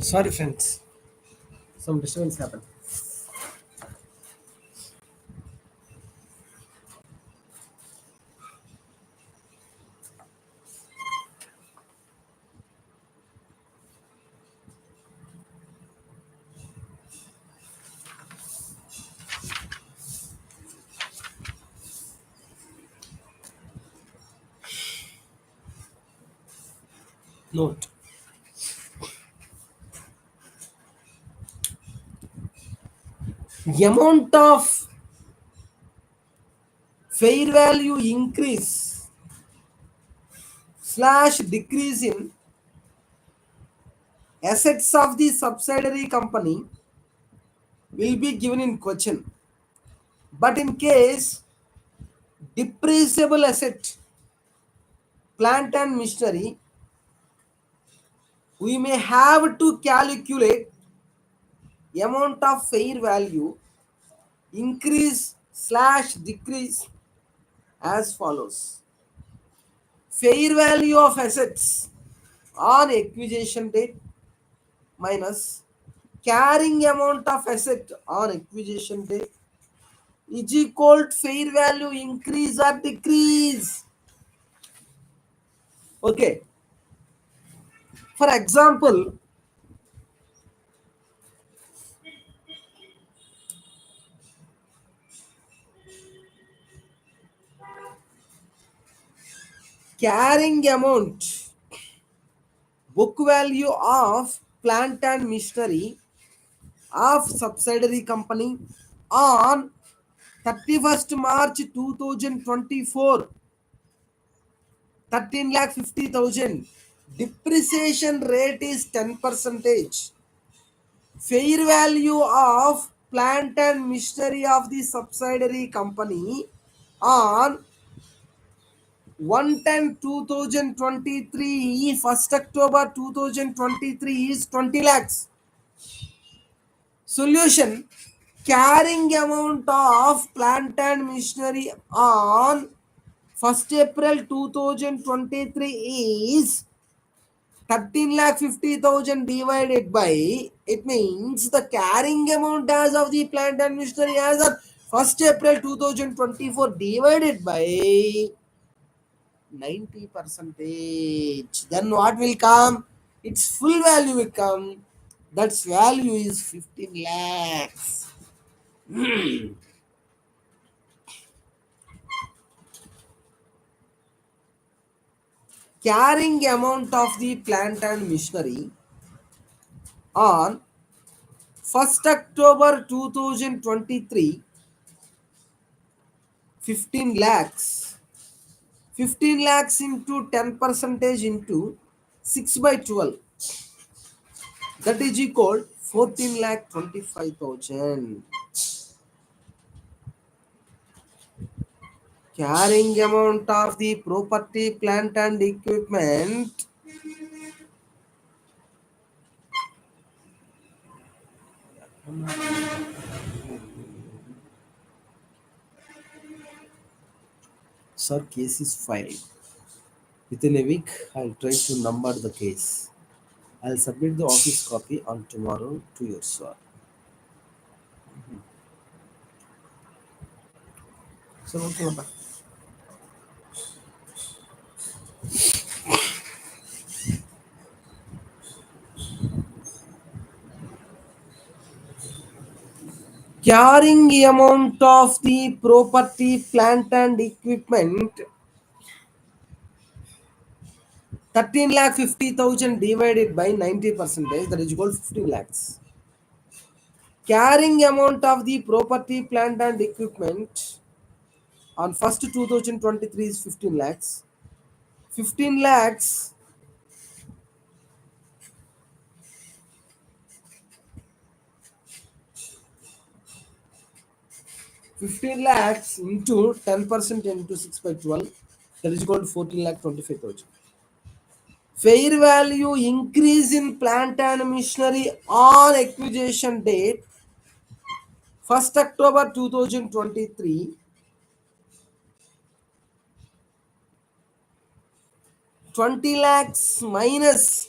Sorry friends, some disturbance happened. Note: the amount of fair value increase slash decrease in assets of the subsidiary company will be given in question. But in case depreciable asset, plant and machinery, we may have to calculate amount of fair value increase slash decrease as follows. Fair value of assets on acquisition date minus carrying amount of asset on acquisition date is equal to fair value increase or decrease. Okay. For example, carrying amount, book value of plant and machinery of subsidiary company on 31st March 2024, 13 lakh 50,000. Depreciation rate is 10 percentage. Fair value of plant and machinery of the subsidiary company on 1/10/2023, 1st October 2023 is 20 lakhs. Solution: carrying amount of plant and machinery on 1st April 2023 is 13 lakh 50,000 divided by, it means the carrying amount as of the plant and machinery as of 1st April 2024 divided by 90 percentage. Then what will come? Its full value will come. That's value is 15 lakhs. Carrying amount of the plant and machinery on 1st October 2023, 15 lakhs. 15 lakhs into 10 percentage into 6 by 12. That is equal 14 lakh 25,000. Carrying amount of the property, plant and equipment Sir, case is filed. Within a week, I'll try to number the case. I'll submit the office copy on tomorrow to your sir. So, okay, Baba. Carrying amount of the property, plant and equipment 13 lakh 50,000 divided by 90 percentage, that is equal to 15 lakhs. Carrying amount of the property, plant and equipment on 1st 2023 is 15 lakhs. 15 lakhs 15 lakhs into 10% into 6 by 12, that is equal to 14 lakh 25,000. Fair value increase in plant and machinery on acquisition date 1st October 2023, 20 lakhs minus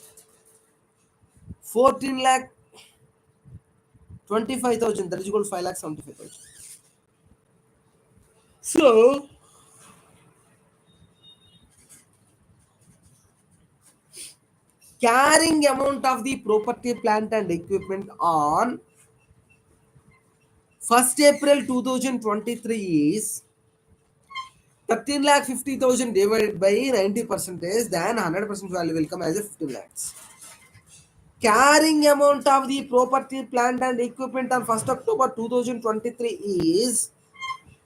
14,25,000, that is equal to 5,75,000. So carrying amount of the property, plant and equipment on 1st April 2023 is 13,50,000 divided by 90%, then 100% value will come as a 15 lakhs. Carrying amount of the property, plant and equipment on 1st October 2023 is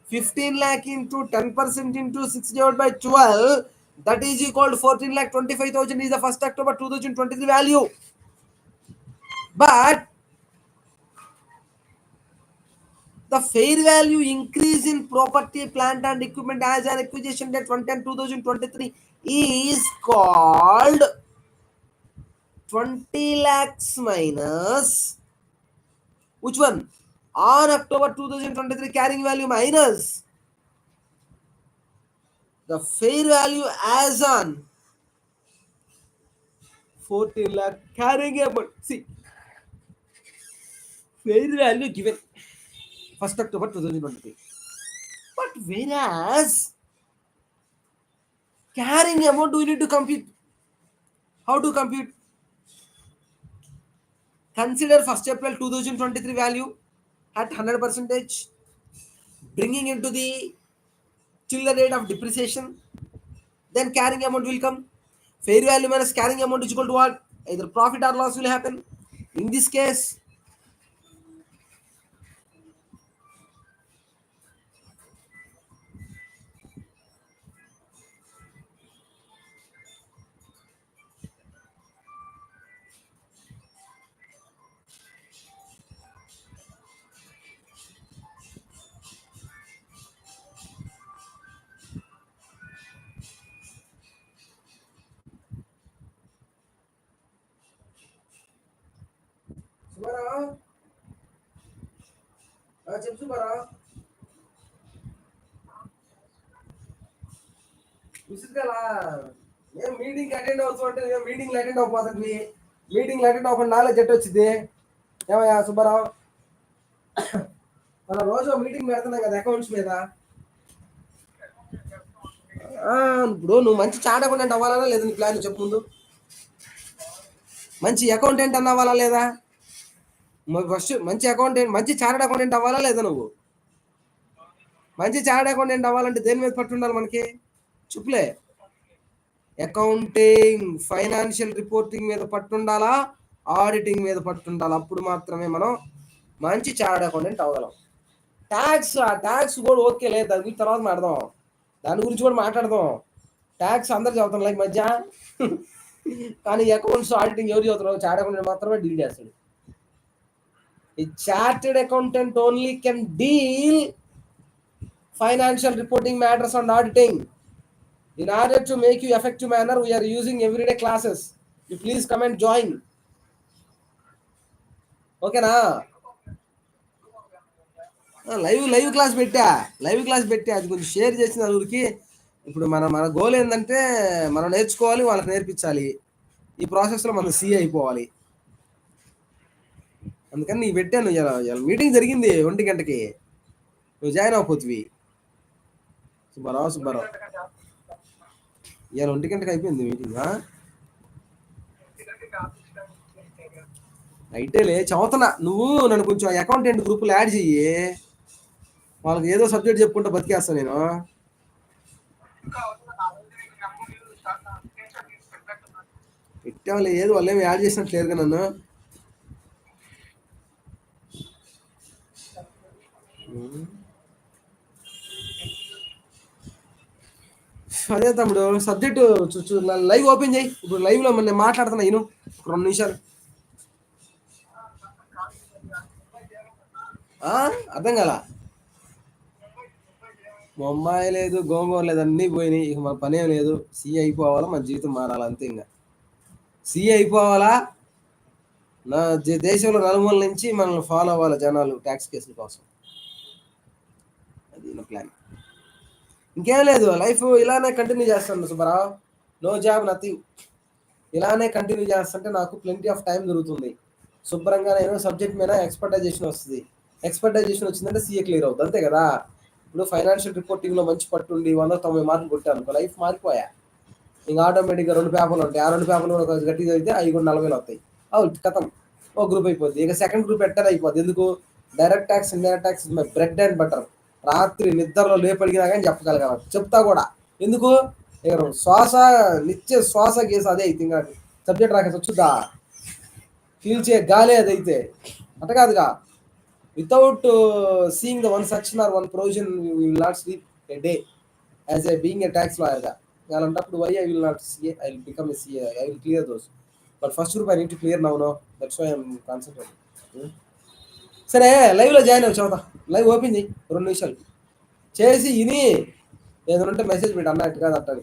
15 lakh into 10% into 6 divided by 12, that is equal to 14,25,000 is the 1st October 2023 value. But the fair value increase in property, plant and equipment as an acquisition date 2010-2023 is called 20 lakhs minus which one? On October 2023 carrying value minus the fair value as on 14 lakh carrying amount. See, fair value given 1st October 2023. But whereas carrying amount we need to compute. How to compute? Consider 1st April 2023 value at 100%, bringing into the chiller rate of depreciation. Then carrying amount will come. Fair value minus carrying amount is equal to what? Either profit or loss will happen. In this case, meeting attend అవుతుంటే meeting attend అవ్వకపోతుంది. Meeting attend అవ్వకుండా knowledge at వచ్చింది. ఏమయ్యా సుబ్బారావు, మన రోజు meeting పెడుతున్నాం కదా accounts మీద. ఇప్పుడు నువ్వు మంచి చార్ట్ అకౌంటెంట్ అవ్వాలా లేదా? నీ ప్లాన్ చెప్పు ముందు. మంచి అకౌంటెంట్ అన్న అవ్వాలా లేదా? ఫస్ట్ మంచి అకౌంటెంట్, మంచి చార్ట్ అకౌంటెంట్ అవ్వాలా లేదా? నువ్వు మంచి చార్ట్ అకౌంటెంట్ అవ్వాలంటే దేని మీద పట్టు ఉండాలి మనకి? చెప్పులే. అకౌంటింగ్, ఫైనాన్షియల్ రిపోర్టింగ్ మీద పట్టుండాలా, ఆడిటింగ్ మీద పట్టుండాలా. అప్పుడు మాత్రమే మనం మంచి చార్ట్ అకౌంటెంట్ అవ్వగలం. ట్యాక్స్ కూడా ఓకే లేదు, దాని గురించి తర్వాత మాట్లాడదాం. దాని గురించి కూడా మాట్లాడదాం. ట్యాక్స్ అందరు చదువుతాం లైక్ మధ్య. కానీ అకౌంట్స్, ఆడిటింగ్ ఎవరు చదువుతారు? చార్ట్ అకౌంటెంట్ మాత్రమే డీల్ చేస్తాడు. A chartered accountant only can deal financial reporting matters and auditing. In order to make you effective manner, we are using everyday classes. You please come and join. ఓకేనా? Live class పెట్టా అది కొంచెం share చేసిన నలుగురికి. ఇప్పుడు మన goal ఏంటంటే మనం నేర్చుకోవాలి, వాళ్ళకి నేర్పించాలి. ఈ ప్రాసెస్లో మనం సీఏ అయిపోవాలి. అందుకని నీకు పెట్టాను. మీటింగ్ జరిగింది 1 గంటకి, నువ్వు జాయిన్ అవ్వపోతువి. సుబ్బారావు ఇవాళ 1 గంటకి అయిపోయింది మీటింగ్. అయితేలే చదువుతున్నా. నువ్వు నన్ను కొంచెం అకౌంటెంట్ గ్రూపులు యాడ్ చెయ్యి. వాళ్ళకి ఏదో సబ్జెక్ట్ చెప్పుకుంటా బతికేస్తాను నేను. పెట్టావులే, ఏదో వాళ్ళు ఏమి యాడ్ చేసినట్లేరుగా నన్ను. అదే తమ్ముడు, సబ్జెక్టు లైవ్ ఓపెన్ చేయి. ఇప్పుడు లైవ్లో నేను మాట్లాడుతున్నా, నేను 2 నిమిషాలు. అర్థం కాల. బొమ్మాయి లేదు, గోంగూర లేదు, అన్నీ పోయినాయి. ఇక మన పనేం లేదు. సీఏ అయిపోవాలా, మన జీవితం మారాలి అంతే. ఇంకా సీఏ అయిపోవాలా, నా దేశంలో నలుమూల నుంచి మనల్ని ఫాలో అవ్వాలి జనాలు ట్యాక్స్ కేసుల కోసం. అది నా ప్లాన్. ఇంకేం లేదు, లైఫ్ ఇలానే కంటిన్యూ చేస్తాను సుబ్బారావు. No job, nothing. ఇలానే కంటిన్యూ చేస్తుంటే నాకు ప్లెంటీ ఆఫ్ టైం దొరుకుతుంది. శుభ్రంగా నేను సబ్జెక్ట్ మీద ఎక్స్పర్టైజేషన్ వస్తుంది. ఎక్స్పర్టైజేషన్ వచ్చిందంటే సీఏ క్లియర్ అవుతుంది, అంతే కదా. ఇప్పుడు ఫైనాన్షియల్ రిపోర్టింగ్లో మంచి పట్టుండి 190 మార్కులు కొట్టాను, లైఫ్ మారిపోయా. ఇంకా ఆటోమేటిక్గా 2 పేపర్లు ఉంటాయి, ఆ 2 పేపర్లు కూడా కొంచెం గట్టిగా చదివితే అవి కూడా 40 వస్తాయి. అవుట్ కథం, ఒక గ్రూప్ అయిపోద్ది. ఇక సెకండ్ గ్రూప్ ఎట్టారు అయిపోద్ది. ఎందుకు? Direct tax, indirect tax my bread and butter. రాత్రి నిద్రలో లేపడిగినా కానీ చెప్పగలగాలి, చెప్తా కూడా. ఎందుకు? ఇక శ్వాస, నిత్య శ్వాస గీస అదే అయితే. ఇంకా సబ్జెక్ట్ రాకేసి వచ్చుద్దా? పీల్చే గాలే అదైతే. అట కాదుగా, without seeing the one section or one provision you will not sleep a day as a being a tax లాయర్గా. అలాంటప్పుడు why I will not CA, I will become a CA, I will clear those. But first group I need to clear now, that's why I'm concentrating. సరే, లైవ్లో join అవ్వ చదువుతా. Live open చేయి 2 నిమిషాలు చేసి ఇని ఏదైనా ఉంటే మెసేజ్ పెట్టి అన్నట్టు కాదు అంటాను.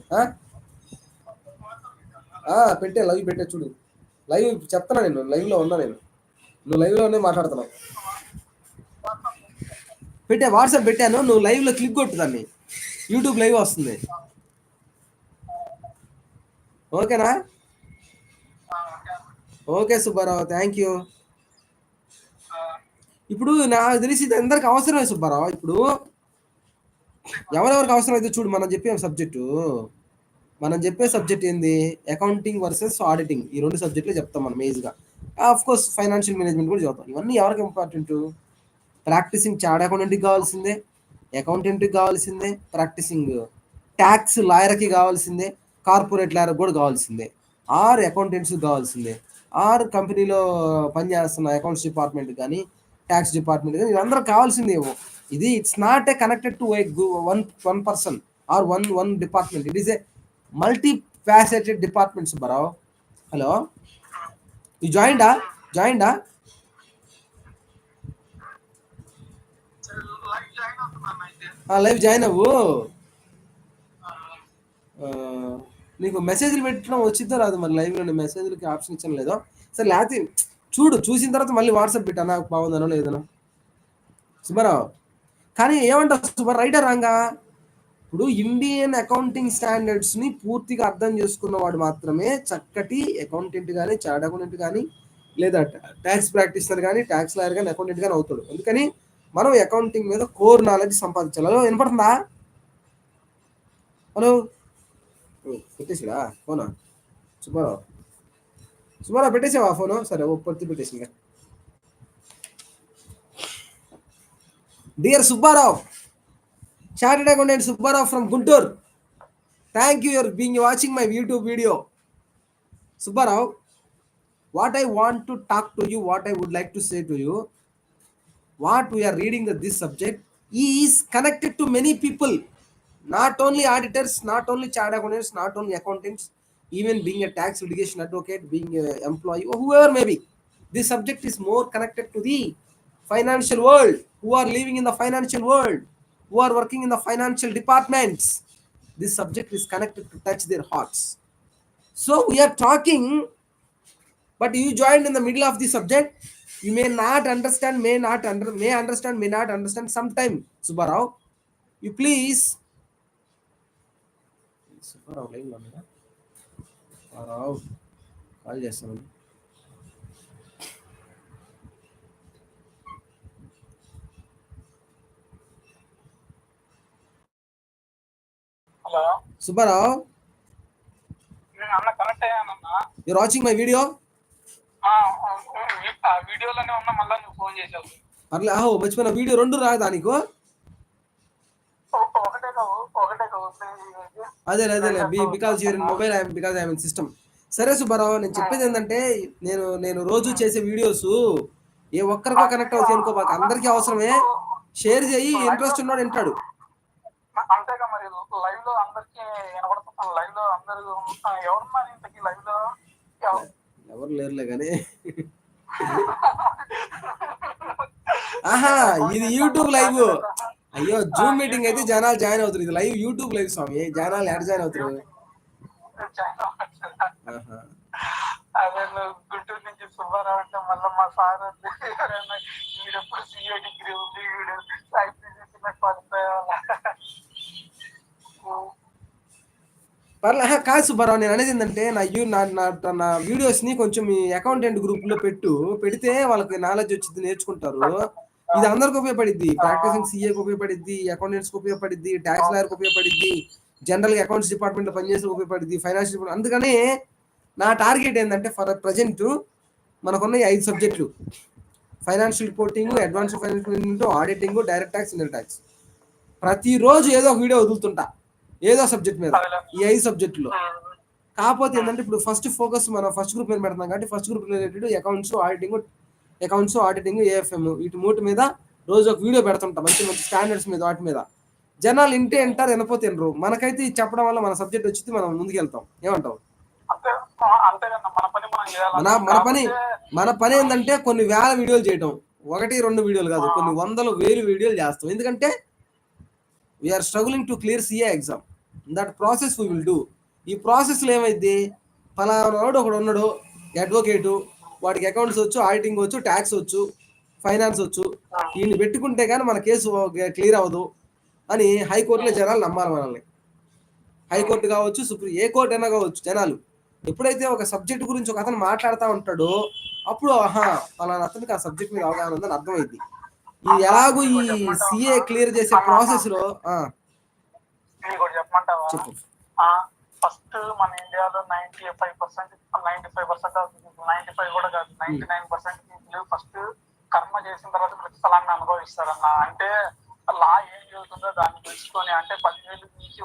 పెట్టే లైవ్ పెట్టే చూడు. లైవ్ చెప్తున్నా, నేను లైవ్లో ఉన్నా, నువ్వు లైవ్లోనే మాట్లాడుతున్నావు. పెట్టే వాట్సాప్ పెట్టాను, నువ్వు లైవ్లో క్లిక్ కొట్టు దాన్ని, యూట్యూబ్ లైవ్ వస్తుంది. ఓకేనా? Okay Subbarao, thank you. ఇప్పుడు నాకు తెలిసి ఇది అందరికి అవసరమే సుబ్బారావు. ఇప్పుడు ఎవరెవరికి అవసరం అయితే చూడు, మనం చెప్పే సబ్జెక్ట్ ఏంది? Accounting versus auditing. ఈ 2 సబ్జెక్టులు చెప్తాం మనం ఈజీగా. ఆఫ్ కోర్స్ ఫైనాన్షియల్ మేనేజ్మెంట్ కూడా చదువుతాం. ఇవన్నీ ఎవరికి ఇంపార్టెంట్? ప్రాక్టీసింగ్ చార్ట్ అకౌంటెంట్కి కావాల్సిందే, అకౌంటెంట్కి కావాల్సిందే, ప్రాక్టీసింగ్ ట్యాక్స్ లాయర్కి కావాల్సిందే, కార్పొరేట్ లాయర్కి కూడా కావాల్సిందే, ఆర్ అకౌంటెంట్స్కి కావాల్సిందే, ఆర్ కంపెనీలో పనిచేస్తున్న అకౌంట్స్ డిపార్ట్మెంట్ కానీ ట్యాక్స్ డిపార్ట్మెంట్ కానీ వీళ్ళందరూ కావాల్సిందే. ఇది it's not a connected to one person or one department. It is a multi faceted department Subbarao. Hello, you జాయిన్డా? లైవ్ జాయిన్ అవ్వు. నీకు మెసేజ్లు పెట్టడం వచ్చిద్దో రాదు మరి. లైవ్లో మెసేజ్లకి ఆప్షన్ ఇచ్చాను లేదో. సరే, లేకపోతే చూసిన తర్వాత మళ్ళీ వాట్సాప్ పెట్టానా బాగుందనో లేదనో సుబ్బారావు. కానీ ఏమంటావు సుబ్బారావు, రైటా రాంగా? ఇప్పుడు ఇండియన్ అకౌంటింగ్ స్టాండర్డ్స్ని పూర్తిగా అర్థం చేసుకున్నవాడు మాత్రమే చక్కటి అకౌంటెంట్ కానీ, చార్ట్ అకౌంటెంట్ కానీ, లేదా ట్యాక్స్ ప్రాక్టీషనర్ కానీ, ట్యాక్స్ లాయర్ కానీ, అకౌంటెంట్ కానీ అవుతాడు. అందుకని మనం అకౌంటింగ్ మీద కోర్ నాలెడ్జ్ సంపాదించాలి. హలో, వినపడుతుందా? హలో, పెట్టేసాడా ఫోనా? సుబ్బారావు పెట్టేసావా ఫోను? సరే, ఒప్పటి పెట్టేసి. ఇంకా dear Subbarao, chartered accountant Subbarao from Guntur, thank you for being watching my YouTube video. Subbarao, what I want to talk to you, what I would like to say to you, what we are reading this subject is connected to many people, not only auditors, not only chartered accountants, not only accountants, even being a tax litigation advocate, being an employee, or whoever may be. This subject is more connected to the financial world, who are living in the financial world, who are working in the financial departments. This subject is connected to touch their hearts. So we are talking, but you joined in the middle of the subject. You may not understand, may understand, may not understand sometime. Subbarao, you please. Subbarao line lo unnada? Subbarao call chestanu. Hello. Subbarao, connect అయ్యానన్నా. you're watching my video? వీడియోలోనే ఉన్నా, మళ్ళీ నువ్వు phone చేసావు. పర్లే, మర్చిపోయిన video 2 రాదా నీకు? ఒకటే అదేలే because you're in mobile, because I'm in system. సరే సుబ్బారావు, నేను చెప్పేది ఏంటంటే, నేను రోజు చేసే వీడియోస్ ఏ ఒక్కరికో కనెక్ట్ అవుతాయి అనుకో, మాకు అందరికీ అవసరమే. షేర్ చేయి, ఇంట్రెస్ట్ ఉన్నాడు వింటాడు. అంతేగా మరి, లైవ్ లో అందరికి వినపడుతున్నాను. లైవ్ లో అందరూ ఎవరున్నారు ఇంతకీ లైవ్ లో? ఎవరు లేరులే కానీ. ఆహా, ఇది యూట్యూబ్ లైవ్. అయ్యో, జూమ్ మీటింగ్ అయితే జనాలు జాయిన్ అవుతారు, ఇది లైవ్ యూట్యూబ్ లైవ్ స్వామి. జనాలు ఎక్కడ జాయిన్ అవుతారు? అదే గుంటూరు నుంచి సుబ్బారావు అంటే మళ్ళీ మా సార్ వీడెప్పుడు సిఏ డిగ్రీ ఉంది, వీడు పడిపోయేవాళ్ళ. కాదు సుబ్బారావు, నేను అనేది ఏంటంటే నా వీడియోస్ని కొంచెం మీ అకౌంటెంట్ గ్రూప్లో పెడితే వాళ్ళకి నాలెడ్జ్ వచ్చింది, నేర్చుకుంటారు. ఇది అందరికి ఉపయోగపడిద్ది. ప్రాక్టీసింగ్ సీఏకి ఉపయోగపడిద్ది, అకౌంటెంట్స్కి ఉపయోగపడిద్ది, ట్యాక్స్ లాయర్కి ఉపయోగపడిద్ది, జనరల్గా అకౌంట్స్ డిపార్ట్మెంట్లో పనిచేసి ఉపయోగపడిద్ది, ఫైనాన్షియల్ డిపార్ట్మెంట్. అందుకని నా టార్గెట్ ఏంటంటే ఫర్ ప్రజెంట్ మనకున్న 5 సబ్జెక్టులు: financial reporting, advance financial, auditing, direct tax, indirect tax. ప్రతిరోజు ఏదో ఒక వీడియో వదులుతుంటా ఏదో సబ్జెక్ట్ మీద, ఈ 5 సబ్జెక్టులో. కాకపోతే ఏంటంటే ఇప్పుడు ఫస్ట్ ఫోకస్ మనం ఫస్ట్ గ్రూప్ మీద పెడతాం కాబట్టి first group related accounts, auditing, AFM, వీటి 3 మీద రోజు ఒక వీడియో పెడుతుంటాం, మంచి మంచి స్టాండర్డ్స్ మీద. వాటి మీద జనాలు ఇంటే వింటారు, వినపోతే వినరు. మనకైతే ఇది చెప్పడం వల్ల మన సబ్జెక్ట్ వచ్చింది, మనం ముందుకెళ్తాం. ఏమంటావు? మన పని ఏంటంటే కొన్ని వేల వీడియోలు చేయటం, 1-2 వీడియోలు కాదు, కొన్ని 100,000 వీడియోలు చేస్తాం. ఎందుకంటే we are struggling to clear CA exam. That process we will do. ఈ ప్రాసెస్లో ఏమైంది, ఫలానాడు ఒకడు ఉన్నాడు అడ్వకేటు, వాడికి అకౌంట్స్ వచ్చు, ఆడిటింగ్ వచ్చు, ట్యాక్స్ వచ్చు, ఫైనాన్స్ వచ్చు, వీడిని పెట్టుకుంటే కానీ మన కేసు క్లియర్ అవ్వదు అని హైకోర్టులో జనాలు నమ్మాలి మనల్ని. హైకోర్టు కావచ్చు, ఏ కోర్టు అయినా కావచ్చు. జనాలు ఎప్పుడైతే ఒక సబ్జెక్ట్ గురించి ఒక అతను మాట్లాడుతూ ఉంటాడో అప్పుడు ఫలానా అతనికి ఆ సబ్జెక్ట్ మీద అవగాహన ఉందని అర్థమైంది. ఇది ఎలాగూ ఈ సిఏ క్లియర్ చేసే ప్రాసెస్ లో చెప్పమంటావా? ఫస్ట్ మన ఇండియాలో 95% 95 కూడా కాదు, 99% ఫస్ట్ కర్మ చేసిన తర్వాత ప్రతిఫలాన్ని అనుభవిస్తారన్న. అంటే లా ఏం చెబుతుందో దాన్ని తెలుసుకొని, అంటే 10,000 నుంచి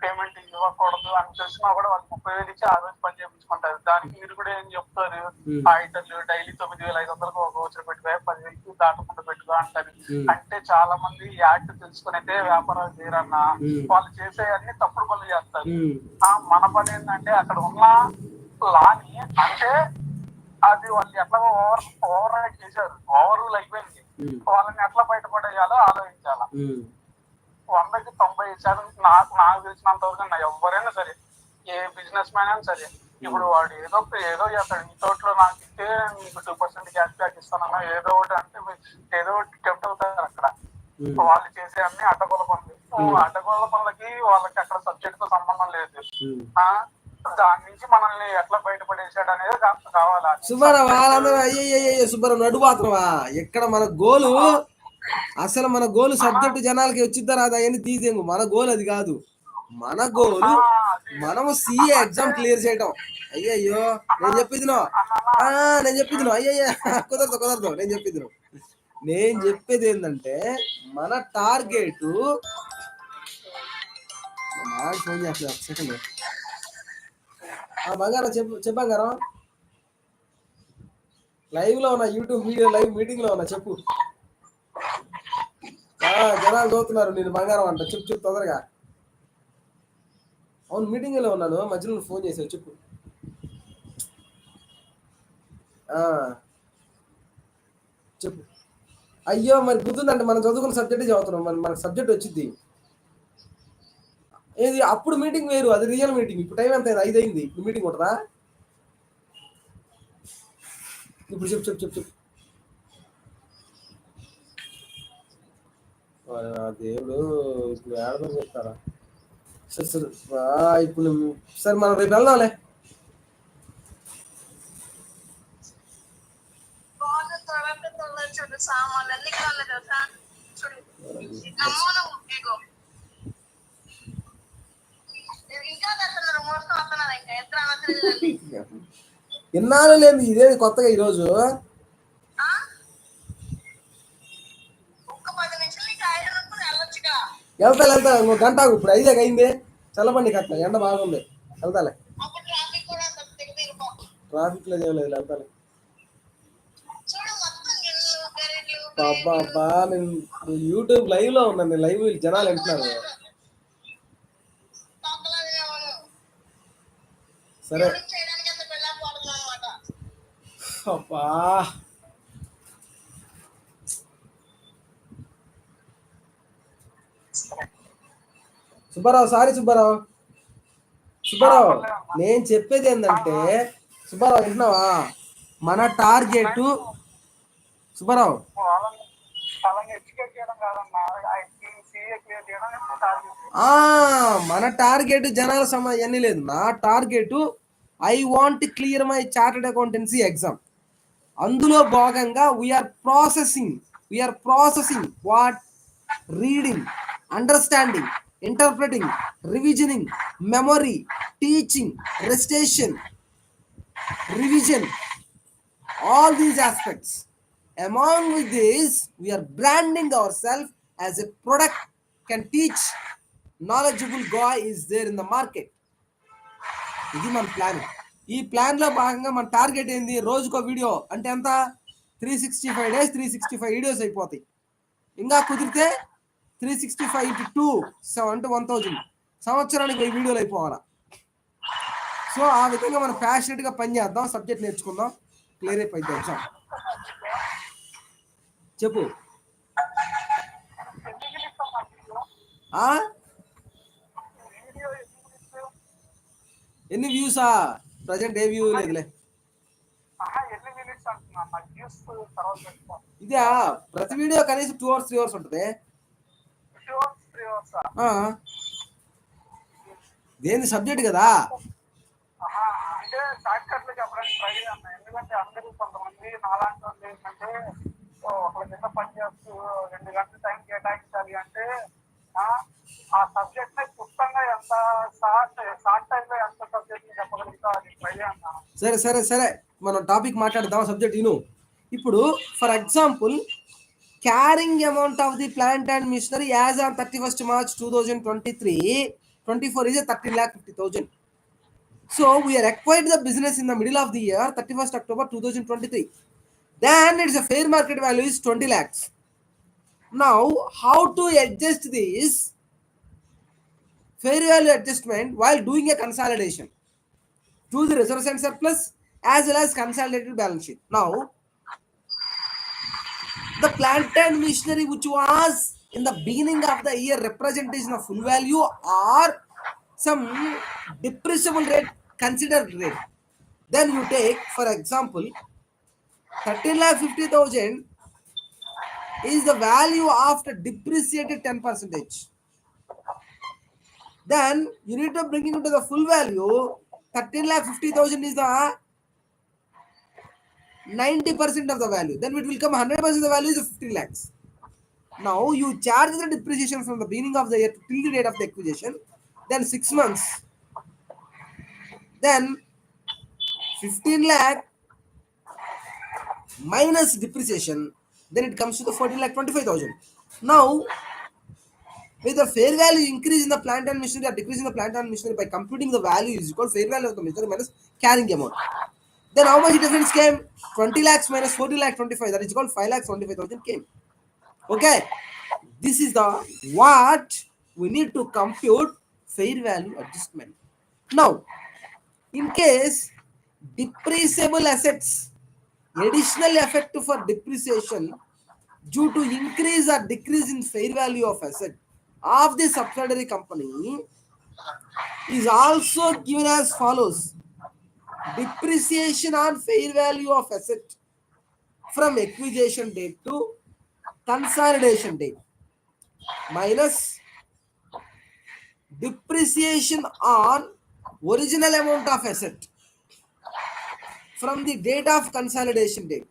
పేమెంట్ ఇవ్వకూడదు అని తెలిసినా కూడా వాళ్ళు 30,000 ఇచ్చి ఆ రోజు పని చేయించుకుంటారు. దానికి మీరు కూడా ఏం చెప్తారు, ఆడిటర్లు డైలీ 9,500 ఒక రోజు పెట్టుకో, 10,000 దాటకుండా పెట్టుకో అంటారు. అంటే చాలా మంది యాక్ట్ తెలుసుకుని అయితే వ్యాపారాలు చేయరన్న, వాళ్ళు చేసే అన్ని తప్పుడు పనులు చేస్తారు. మన పని ఏంటంటే అక్కడ ఉన్న లాని, అంటే అది వాళ్ళు ఎట్లా ఓవర్ రైట్ చేశారు, ఓవర్ రూల్ అయిపోయింది, వాళ్ళని ఎట్లా బయటపడేయాలో ఆలోచించాల. 100కి 90% నాకు తెలిసినంత వరకు ఎవరైనా సరే, ఏ బిజినెస్ మ్యాన్ అయినా సరే, ఇప్పుడు వాడు ఏదో చేస్తాడు, ఈ తోటలో నాకు ఇస్తే మీకు 2% క్యాష్ బ్యాక్ ఇస్తానన్నా, ఏదో ఒకటి అంటే ఏదో ఒకటి టెంప్ట్ అవుతారు అక్కడ. వాళ్ళు చేసే అన్ని అడ్డగోల పనులు. అడ్డగోల పనులకి వాళ్ళకి అక్కడ సబ్జెక్ట్ తో సంబంధం లేదు. దాని నుంచి మనల్ని ఎట్లా బయటపడేసాడు అనేది కావాలా. సుబ్బారావు నడుపాత్రవా ఎక్కడ మన గోలు, అసలు మన గోలు సబ్జెక్టు జనాలకి వచ్చిద్దా రాదా అని తీసేము. మన గోల్ అది కాదు. మన గోలు మనము సిఏ ఎగ్జామ్ క్లియర్ చేయటం. అయ్యయ్యో నేను చెప్పిదినో అయ్యయ్యా కుదరదు నేను చెప్పేది ఏంటంటే మన టార్గెట్ ఫోన్ చేస్తున్నారు. సెకండ్ బంగారం చెప్పంగారం, లైవ్ లో ఉన్నా, యూట్యూబ్ వీడియో లైవ్ మీటింగ్ లో ఉన్నా, చెప్పు. జనాలు చూస్తున్నారు నేను బంగారం అంట. చెప్పు తొందరగా. అవును మీటింగ్ లో ఉన్నాను, మధ్యలో ఫోన్ చేసావు, చెప్పు. చెప్పు. అయ్యో మరి గుర్తుందంటే మనం చదువుకున్న సబ్జెక్టే చదువుతున్నాం, మనకు సబ్జెక్ట్ వచ్చింది. ఏది అప్పుడు మీటింగ్ వేరు, అది రియల్ మీటింగ్. ఇప్పుడు టైం ఎంత అయింది? 5 అయింది. ఇప్పుడు మీటింగ్ ఉంటుందా? ఇప్పుడు చెప్పు. దేవుడు ఇప్పుడు ఏడదో చెప్తారా? సరే ఇప్పుడు సరే మనం రేపు వెళ్దాంలే. ఎన్నాళ్ళు లేదు ఇదే కొత్తగా ఈరోజు. వెళ్తా ఇంకో గంట. ఇప్పుడు 5 అయింది, చల్లబండి కట్ట, ఎండ బాగుంది, వెళ్తాలే. ట్రాఫిక్ లో ఏం లేదు, వెళ్తాలే. అబ్బా నేను యూట్యూబ్ లైవ్ లో ఉన్నాను, నేను లైవ్ జనాలు వింటున్నారు. సరే అబ్బా సుబ్బారావు నేను చెప్పేది ఏంటంటే, సుబ్బారావు వింటున్నావా? మన టార్గెట్ సుబ్బారావు క్లియర్ చేయడం టార్గెట్. మన టార్గెట్ జనాల సమయం లేదు. నా target I want clear my chartered accountancy exam. అందులో భాగంగా we are processing what reading, understanding, interpreting, revisioning, memory, teaching, recitation, revision, all these aspects. Among with this, we are branding ourselves as a product can teach. Knowledgeable guy is there in the market. ఇది మన plan. ఈ ప్లాన్లో భాగంగా మన target ఏంది? రోజుకో video. అంటే ఎంత? 365 days 365 వీడియోస్ అయిపోతాయి. ఇంకా కుదిరితే 365 into 2 అంటే 1000 సంవత్సరానికి 1000 వీడియోలు అయిపోవాలా. సో ఆ విధంగా మనం ప్యాషనెట్గా పనిచేద్దాం, సబ్జెక్ట్ నేర్చుకుందాం, క్లియర్ అయిపోయింది ఎగ్జామ్. చెప్పు. ఎన్ని వ్యూసా? ప్రజెంట్ ఏ వ్యూ లేదులే. ఇదే ప్రతి వీడియో కనీసం 2 hours 3 hours ఉంటుంది. దేని సబ్జెక్ట్ కదా. అంటే షార్ట్ కట్లు చెప్పడానికి ట్రై చేయాలి. ఎందుకంటే అందరూ కొంతమంది నాలాంటి వాళ్ళు ఏంటంటే ఒకళ్ళ కింద పని చేస్తూ 2 గంటల టైం కేటాయించాలి అంటే ఆ సబ్జెక్ట్ ని క్లుప్తంగా ఎంత షార్ట్ టైం లో ఎంత సబ్జెక్ట్ ని చెప్పగలుగుతా అది ట్రై చేయాలి. సరే సరే సరే, మనం టాపిక్ మాట్లాడదాం. సబ్జెక్ట్ విను. ఇప్పుడు for example, carrying amount of the plant and machinery as on 31st March 2023-24 is 13,50,000. So we are acquired the business in the middle of the year, 31st October 2023. Then its a fair market value is 20 lakhs. Now how to adjust this fair value adjustment while doing a consolidation to the reserves and surplus as well as consolidated balance sheet. Now the plant and machinery which was in the beginning of the year representation of full value or some depreciable rate considered rate. Then you take, for example, 13,50,000 is the value after depreciated 10%. Then you need to bring it into the full value. 13,50,000 is the 90% of the value. Then it will come 100% of the value is 15 lakhs. Now you charge the depreciation from the beginning of the year till the date of the acquisition. Then 6 months. Then 15 lakh minus depreciation. Then it comes to the 14,25,000. Now with the fair value increase in the plant and machinery or decrease in the plant and machinery by computing the value is equal fair value of the machinery minus carrying amount. Then how much difference came? 20 lakhs minus 14,25,000, that is called 5,25,000 came. Okay, this is the what we need to compute fair value adjustment. Now in case depreciable assets, additional effect for depreciation due to increase or decrease in fair value of asset of the subsidiary company is also given as follows. Depreciation on fair value of asset from acquisition date to consolidation date minus depreciation on original amount of asset from the date of consolidation date.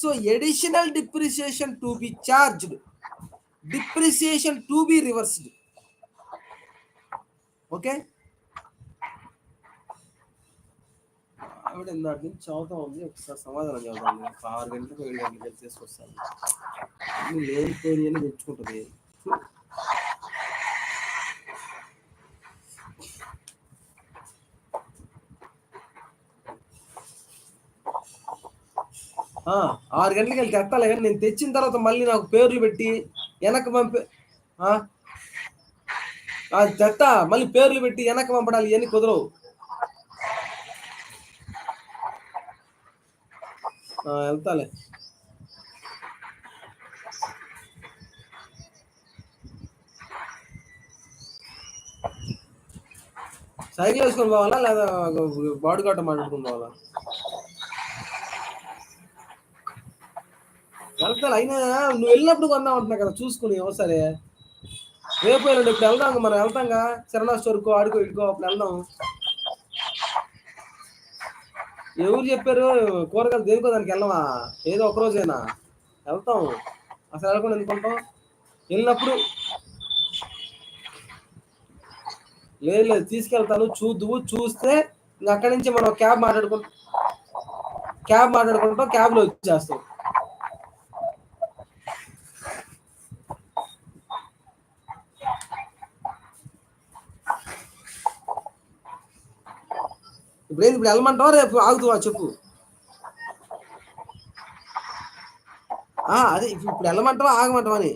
So additional depreciation to be charged, depreciation to be reversed. Okay, ఆవిడ ఇందాటి నుంచి చదువుతా ఉంది. ఒకసారి సమాధానం చదువుతాను. 6 గంటలకు 7 గంటలకు చేసుకొస్తాను. లేనిపోయి అని తెచ్చుకుంటుంది. ఆరు గంటలకి వెళ్ళి తెస్తాలే, కానీ నేను తెచ్చిన తర్వాత మళ్ళీ నాకు పేర్లు పెట్టి వెనక్కి పంపి తెస్తా, మళ్ళీ పేర్లు పెట్టి వెనక్కి పంపడాలి, ఇవన్నీ కుదరవు. వెళ్తాలే. సైకిల్ వేసుకొని పోవాలా లేదా బాడీ గార్డ్ మాట్లాడుకుని పోవాలా? వెళ్తాను అయినా నువ్వు వెళ్ళినప్పుడు కొందాం అంటున్నా కదా, చూసుకుని ఒకసారి. రేపు వెళ్ళండి, ఇప్పుడు వెళ్దాం, మనం వెళ్తాంగా శరణా స్టోర్కో ఆడుకో ఇడుకో, అప్పుడు వెళ్దాం. ఎవరు చెప్పారు కూరగాయలు దేనికో దానికి వెళ్ళమా? ఏదో ఒక రోజైనా వెళ్తాం, అసలు వెళ్ళకుండా ఎందుకుంటాం? వెళ్ళినప్పుడు లేదు తీసుకెళ్తాను, చూద్దువు, చూస్తే ఇంకా అక్కడి నుంచి మనం క్యాబ్ మాట్లాడుకుంటాం, క్యాబ్లో వచ్చేస్తాం. ఇప్పుడు వెళ్ళమంటావా రేపు ఆగుతావా చెప్పు? అదే ఇప్పుడు వెళ్ళమంటావా ఆగమంటావా అని?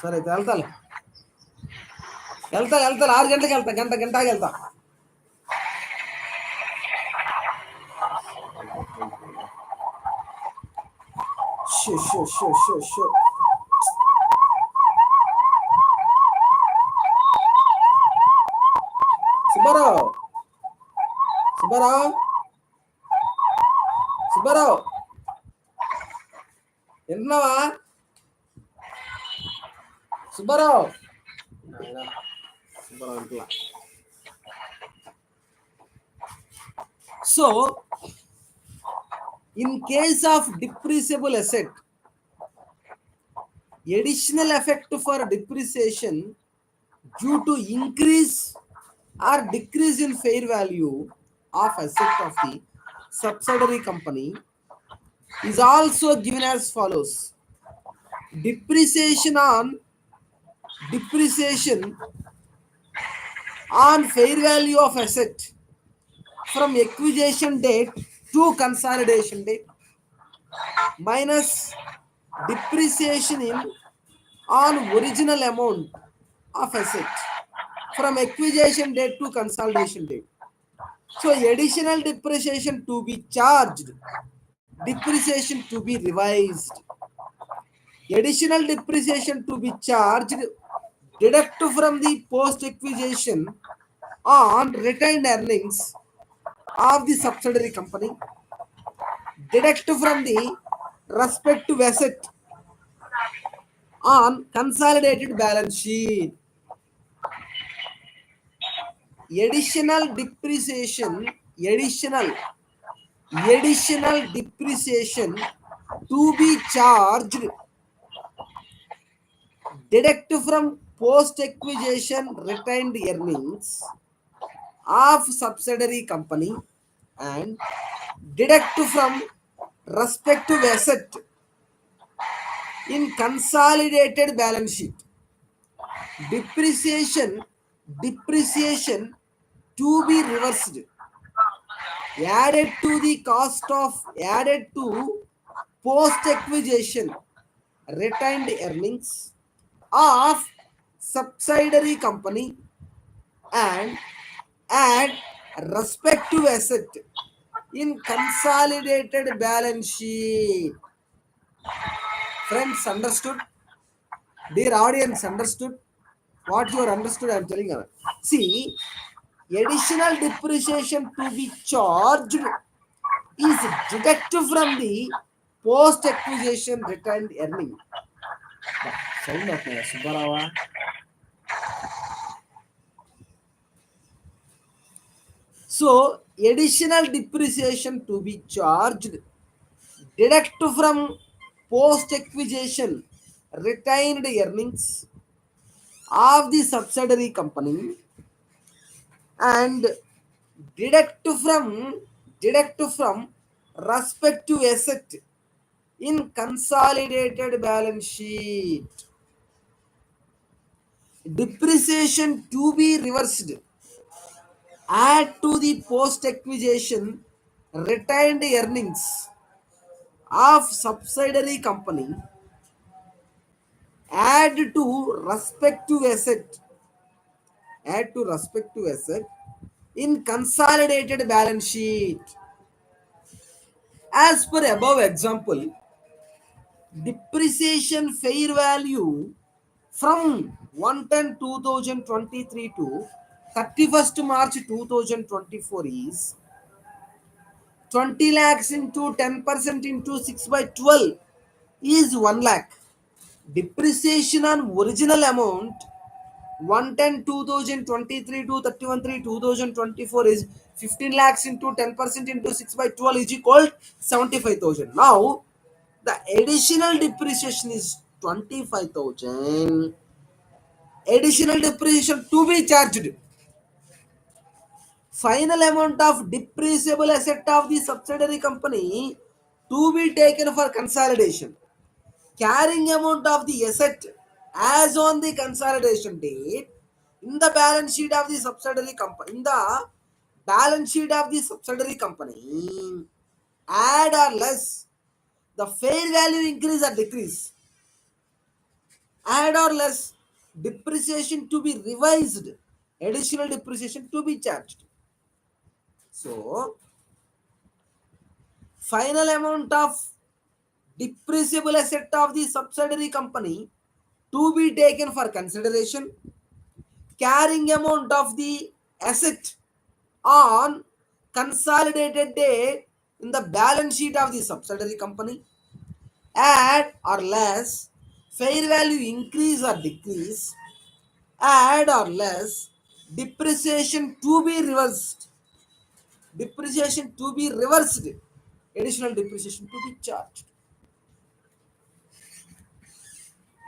సరే అయితే వెళ్తాను 6 గంటలకు వెళ్తా, గంట వెళ్తా. షో సుబ్బారావు వింటున్నావా? సుబ్బారావు ఇంట్లో. So, in case of depreciable asset, additional effect for depreciation due to increase or decrease in fair value of asset of the subsidiary company is also given as follows. Depreciation on fair value of asset from acquisition date to consolidation date minus depreciation on original amount of asset from acquisition date to consolidation date. So additional depreciation to be charged, depreciation to be revised. Additional depreciation to be charged, deduct from the post acquisition on retained earnings of the subsidiary company, deduct from the respective asset on consolidated balance sheet. Additional depreciation to be charged, deduct from post acquisition retained earnings of subsidiary company and deduct from respective asset in consolidated balance sheet. Depreciation to be reversed, added to the cost of post acquisition retained earnings of subsidiary company and add respective asset in consolidated balance sheet. Friends, understood? Dear audience, understood? What you are understood, I am telling you. See, additional depreciation to be charged is deducted from the post acquisition retained earning. Sound of Subbarava. So additional depreciation to be charged, deduct from post acquisition retained earnings of the subsidiary company and deduct from respective asset in consolidated balance sheet. Depreciation to be reversed, add to the post acquisition retained earnings of subsidiary company, add to respective asset in consolidated balance sheet. As per above example, depreciation fair value from 1/10/2023 to 31st March 2024 is 20 lakhs into 10% into 6 by 12 is 1 lakh. Depreciation on original amount 110 2023 to 31 3 2024 is 15 lakhs into 10% into 6 by 12 is equal 75,000. Now the additional depreciation is 25,000. Additional depreciation to be charged. Final amount of depreciable asset of the subsidiary company to be taken for consolidation. Carrying amount of the asset as on the consolidation date in the balance sheet of the subsidiary company. In the balance sheet of the subsidiary company, add or less the fair value increase or decrease. Add or less depreciation to be revised. Additional depreciation to be charged. So, final amount of depreciable asset of the subsidiary company to be taken for consideration. Carrying amount of the asset on consolidated date in the balance sheet of the subsidiary company. Add or less fair value increase or decrease. Add or less depreciation to be reversed. Depreciation to be reversed. Additional depreciation to be charged.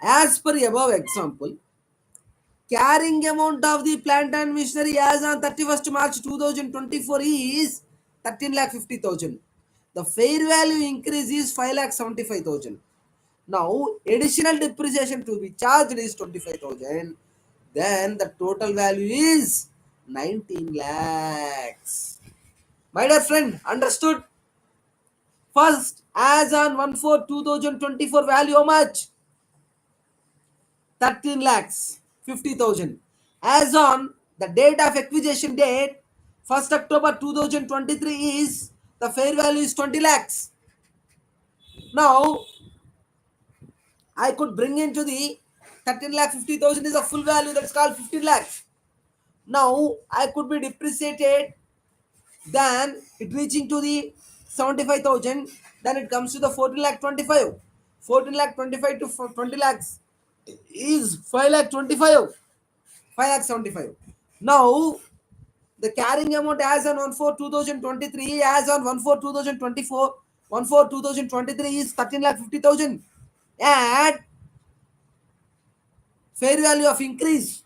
As per above example, carrying amount of the plant and machinery as on 31st March 2024 is 13 lakh 50,000. The fair value increase is 5 lakh 75,000. Now, additional depreciation to be charged is 25,000. Then the total value is 19 lakhs. My dear friend, understood? First, as on 1/4/2024 value how much? 13 lakhs 50,000. As on the date of acquisition date, 1st October 2023 is the fair value is 20 lakhs. Now, I could bring into the 13 lakh 50,000 is a full value, that's called 15 lakhs. Now, I could be depreciated, then it reaching to the 75,000, then it comes to the 14 lakh 25. 14 lakh 25 to 20 lakhs is 5 lakh 25. 5 lakh 75. Now, the carrying amount as on 1/4/2023, as on 1/4/2024, 1/4/2023 is 13 lakh 50,000. And fair value of increase,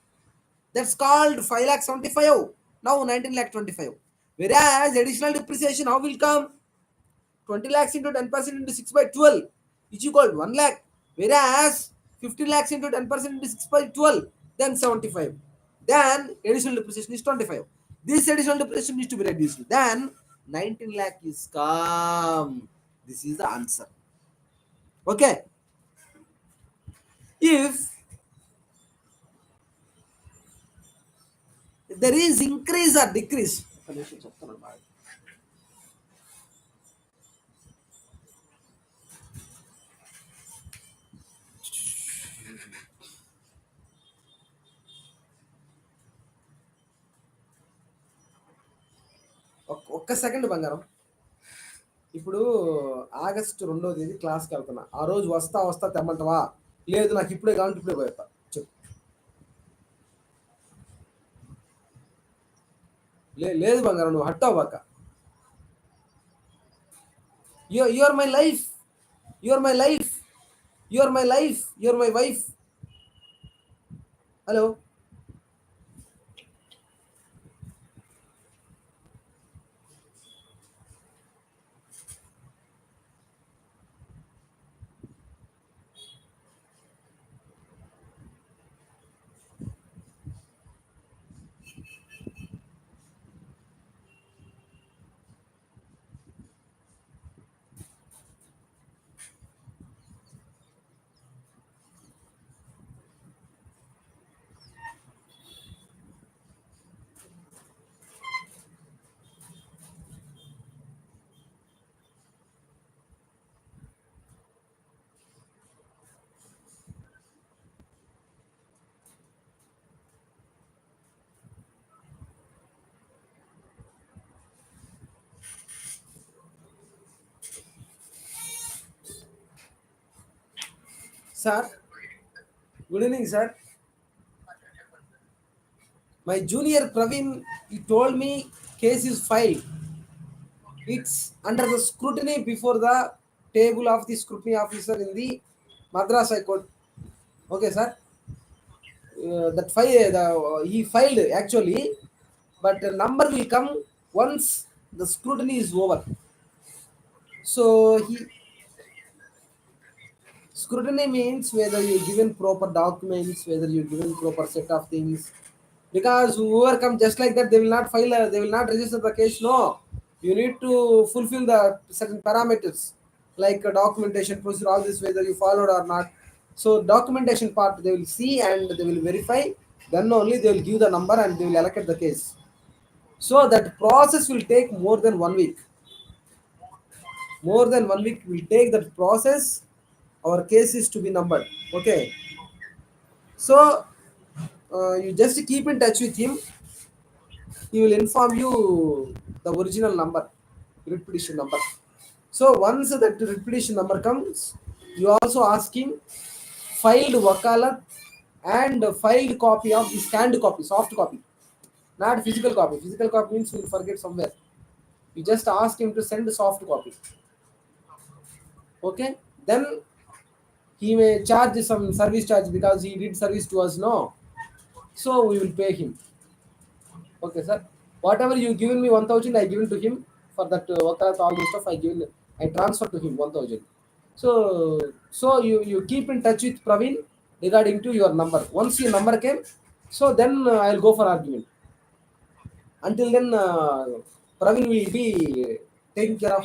that's called 5 lakh 75. Now 19 lakh 25. Whereas additional depreciation, how will come? 20 lakhs into 10% into 6 by 12 is equal 1 lakh. Whereas 15 lakhs into 10% into 6 by 12, then 75. Then additional depreciation is 25. This additional depreciation needs to be reduced. Then 19 lakh is come. This is the answer. Okay. If there is increase or decrease, ఒక్క second బంగారం. ఇప్పుడు August 2వ తేదీ క్లాస్కి వెళ్తున్నా. ఆ రోజు వస్తా వస్తా తెమ్మంటావా? లేదు నాకు ఇప్పుడే కావాలంటే ఇప్పుడే పోయేస్తా. చెప్పు. లేదు బంగారం, నువ్వు హట్ అవ్వక. You are my life, you are my life, you are my life, you are my wife. Hello. Sir, good evening, sir. My junior Praveen, he told me case is filed. It's under the scrutiny before the table of the scrutiny officer in the Madras High Court. Okay, sir. That file, he filed actually, but the number will come once the scrutiny is over. So he scrutiny means whether you given proper documents, whether you given proper set of things. Because whoever come just like that, they will not file, they will not register the case. No, you need to fulfill the certain parameters like documentation procedure, all this whether you followed or not. So documentation part they will see and they will verify. Then only they will give the number and they will allocate the case. So that process will take more than 1 week. More than 1 week will take that process. Our case is to be numbered. Okay. So you just keep in touch with him. He will inform you the original number, repetition number. So once that repetition number comes, you also ask him filed wakalat and filed copy of the scanned copy, soft copy, not physical copy. Physical copy means you will forget somewhere. You just ask him to send a soft copy. Okay, then he may charge some service charge because he did service to us. No, so we will pay him. Okay, sir. Whatever you given me 1,000, I given to him for that wakalat, all the stuff. I transfer to him 1,000. So you keep in touch with Praveen regarding to your number. Once your number came, so then I'll go for argument. Until then, Praveen will be taking care of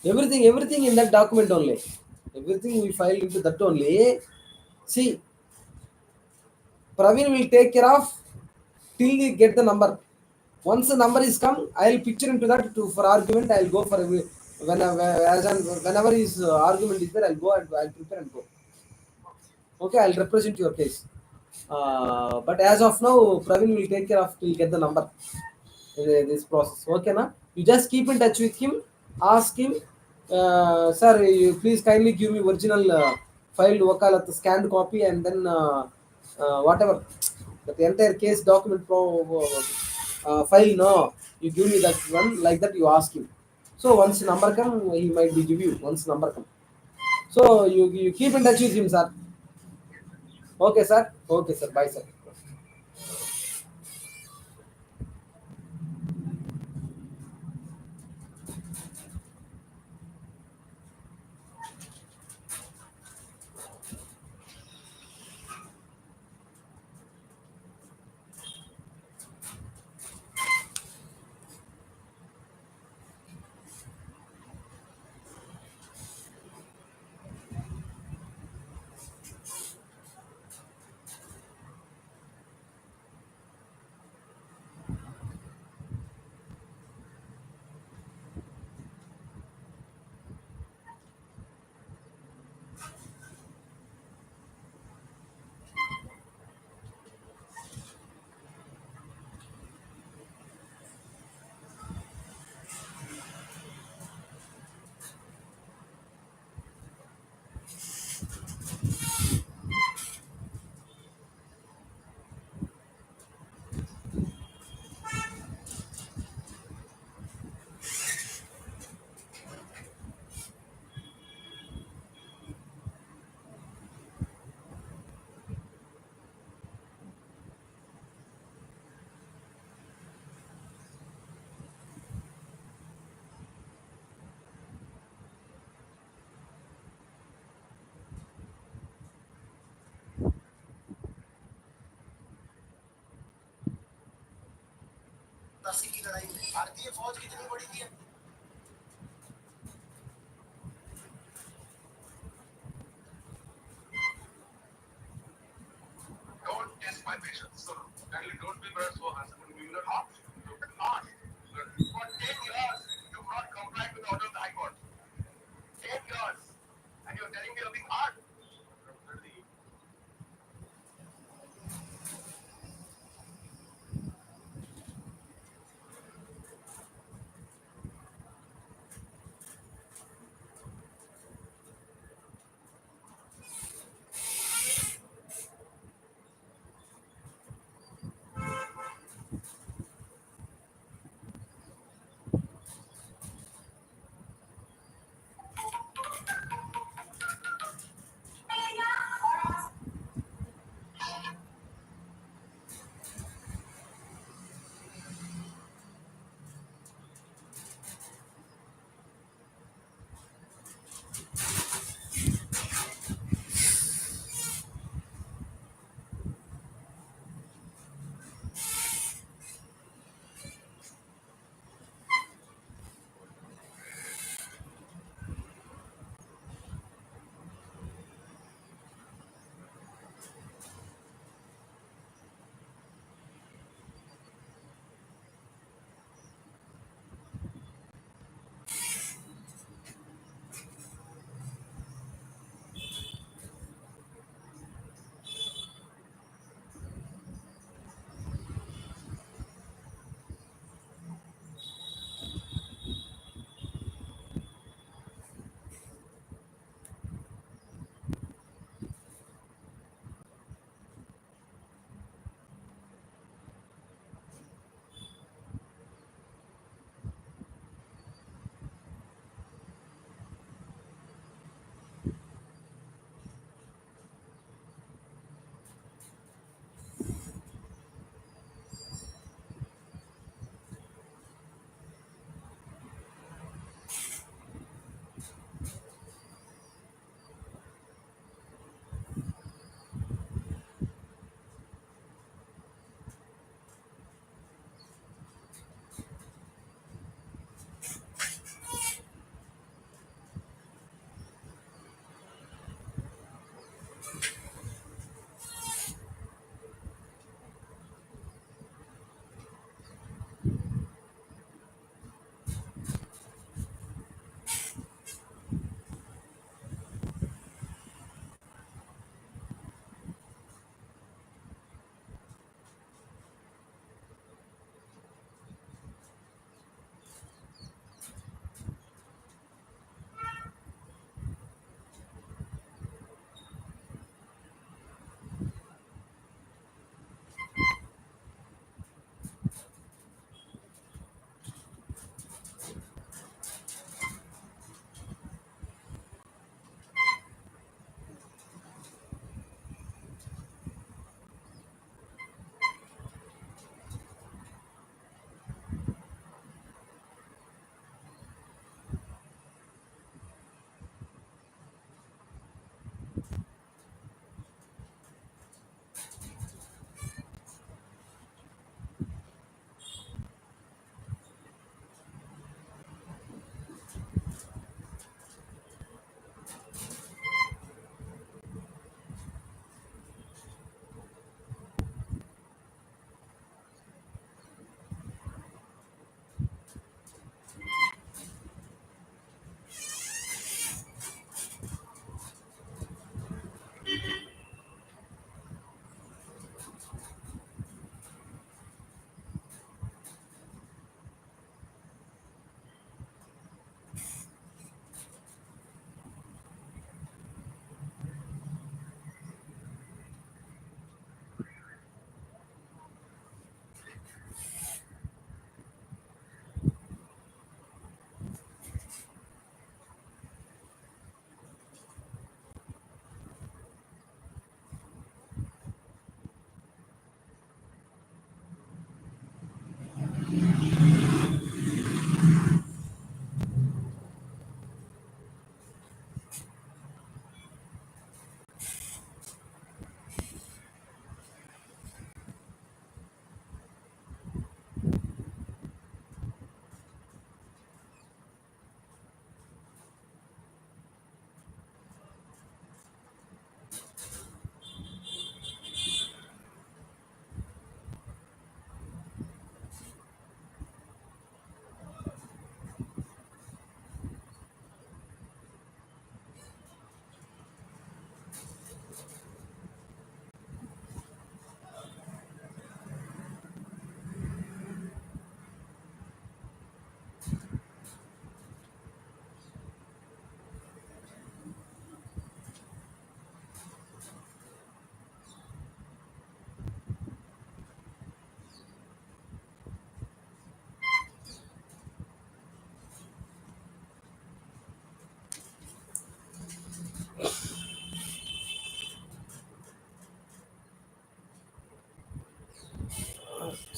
everything in that document only. Everything we filed into that only. See, Praveen will take care of till we get the number. Once the number is come, I'll picture into that to for argument. I'll go for whenever his argument is there, I'll go and I'll prepare and go. Okay, I'll represent your case. But as of now, Praveen will take care of till get the number in this process. Okay, na? You just keep in touch with him. Ask him, sir, you please kindly give me original filed wakalat scanned copy and then whatever the entire case document file. No, you give me that one like that. You ask him. So once number come, he might be give you once number come. So you keep in touch with him, sir. Okay, sir. Okay, sir. Bye, sir.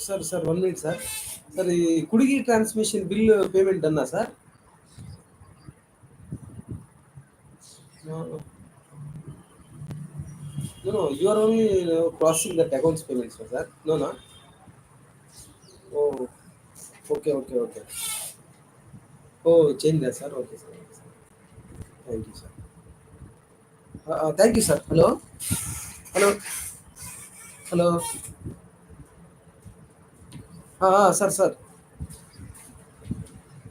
Sir 1 minute sir. Sir ఈ Kudgi transmission bill payment డన్నా sir? No, no, you are only processing that accounts payments, sir. No, no. Oh, okay. Oh, change that, sir. Okay, sir. Okay, sir. Thank you, sir. Thank you, sir. Hello? Hello? Hello? Sir.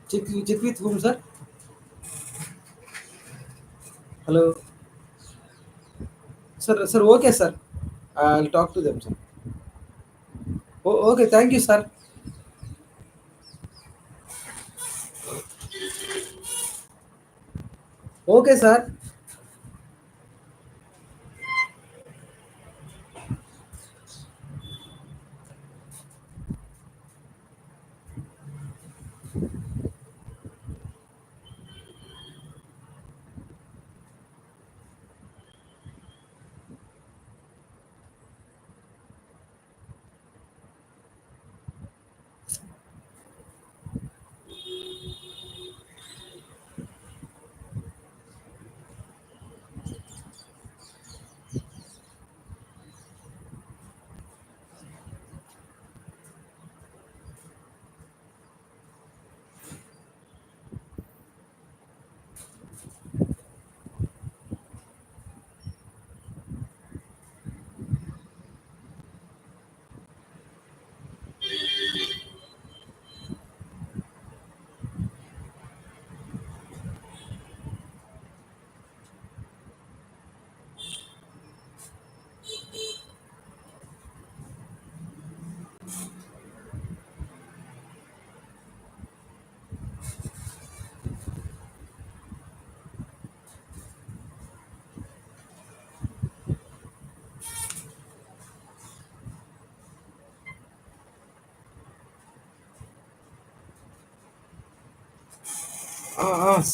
Check with whom, sir? Hello? Sir, okay, sir. I'll talk to them, sir. Oh, okay, thank you, sir. Okay, sir.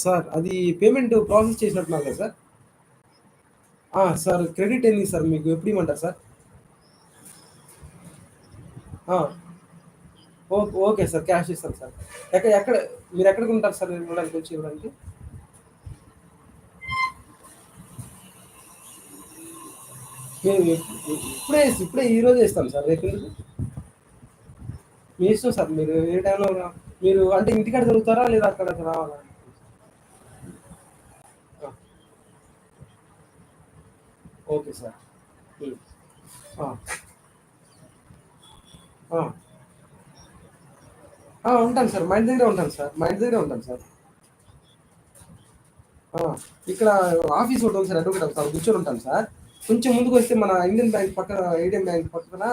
Sir అది payment process చేసినట్టున్నారు కదా sir? Sir credit అయింది sir. మీకు ఎప్పుడు ఇవ్వమంటారు sir? ఆ, okay sir, cash ఇస్తాను sir. ఎక్కడ మీరు ఎక్కడికి ఉంటారు సార్ ఇవ్వడానికి, వచ్చి ఇవ్వడానికి? మేము ఇప్పుడే ఈ రోజే ఇస్తాం సార్. రేపు ఎందుకు? మీ ఇష్టం సార్. మీరు ఏ టైంలో మీరు అంటే ఇంటికాడ దొరుకుతారా లేదా అక్కడ రావాలా? ఆ, ఓకే సార్. ఉమ్, ఆ, ఆ, ఉంటాను సార్. మా ఇంటి దగ్గరే ఉంటాను సార్. మా ఇంటి దగ్గరే ఉంటాను సార్. ఆ, ఇక్కడ ఆఫీస్ ఒకటి ఉంది సార్. అడ్వకేట్ సార్ కూర్చొని ఉంటాను సార్. కొంచెం ముందుకు వస్తే మన ఇండియన్ బ్యాంక్ పక్కన, ఏటీఎం బ్యాంక్ పక్కన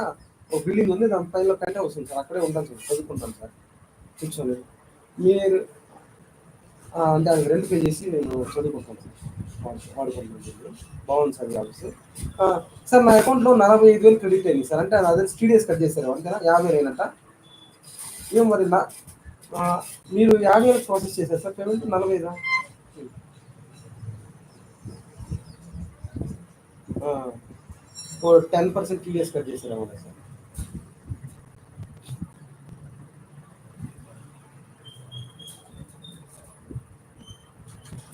ఒక బిల్డింగ్ ఉంది. దాని పైన కంటే వస్తుంది సార్. అక్కడే ఉంటాను సార్. చదువుకుంటాను సార్ కూర్చొని. మీరు అంటే అది రెంట్ పే చేసి నేను చదువుకుంటాను సార్. వాడుకుంటున్నాను. బాగుంది సార్ ఈ ఆఫీస్. ఆ, సార్ నా అకౌంట్లో 45,000 క్రెడిట్ అయింది సార్. అంటే అదే టీడీఎస్ కట్ చేశారు అంతేనా? 50 అయినట్ట? ఏం మరి ఆ, మీరు 50,000 ప్రాసెస్ చేశారు సార్ పేమెంట్? 45? ఓ 10% టీడీఎస్ కట్ చేశారు అవునా సార్?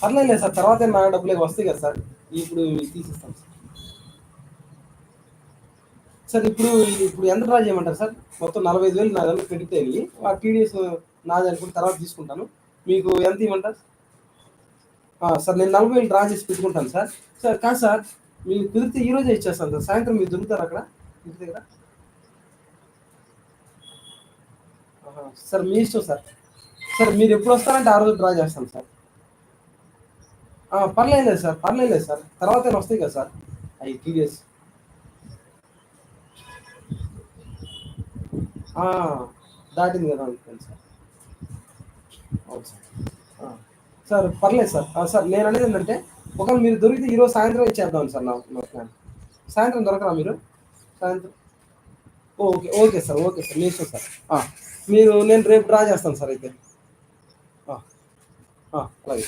పర్లేదు సార్. తర్వాత నా డబ్బులు వస్తాయి కదా సార్. ఇప్పుడు తీసిస్తాం సార్. సార్ ఇప్పుడు ఎంత డ్రా చేయమంటారు సార్? మొత్తం 45,000 నా దాంట్లో క్రెడిట్ అయ్యి, ఆ టీడీఎస్ నాది అనుకుంటే తర్వాత తీసుకుంటాను. మీకు ఎంత ఇవ్వమంటారు? సార్ నేను 40,000 డ్రా చేసి పెట్టుకుంటాను సార్. సార్ కాదు సార్, మీరు కుదిరితే ఈ రోజే ఇచ్చేస్తాను సార్. సాయంత్రం మీరు దొరుకుతారు అక్కడ ఇంటి దగ్గర? సార్ మీ ఇష్టం సార్. సార్ మీరు ఎప్పుడు వస్తారంటే ఆ రోజు డ్రా చేస్తాను సార్. పర్లేదు సార్. తర్వాత వస్తాయి కదా సార్ అవి టీడీఎస్. దాటింది కదా అనుకోండి సార్. అవును సార్. ఆ, సార్ పర్లేదు సార్. సార్ నేను అనేది ఏంటంటే, ఒకవేళ మీరు దొరికితే ఈరోజు సాయంత్రం ఇచ్చేద్దాం సార్. నా ప్లాన్. సాయంత్రం దొరకరా మీరు? సాయంత్రం ఓకే సార్ మీ ఇష్టం సార్. నేను రేపు డ్రా చేస్తాను సార్ అయితే. ఆ, అలాగే.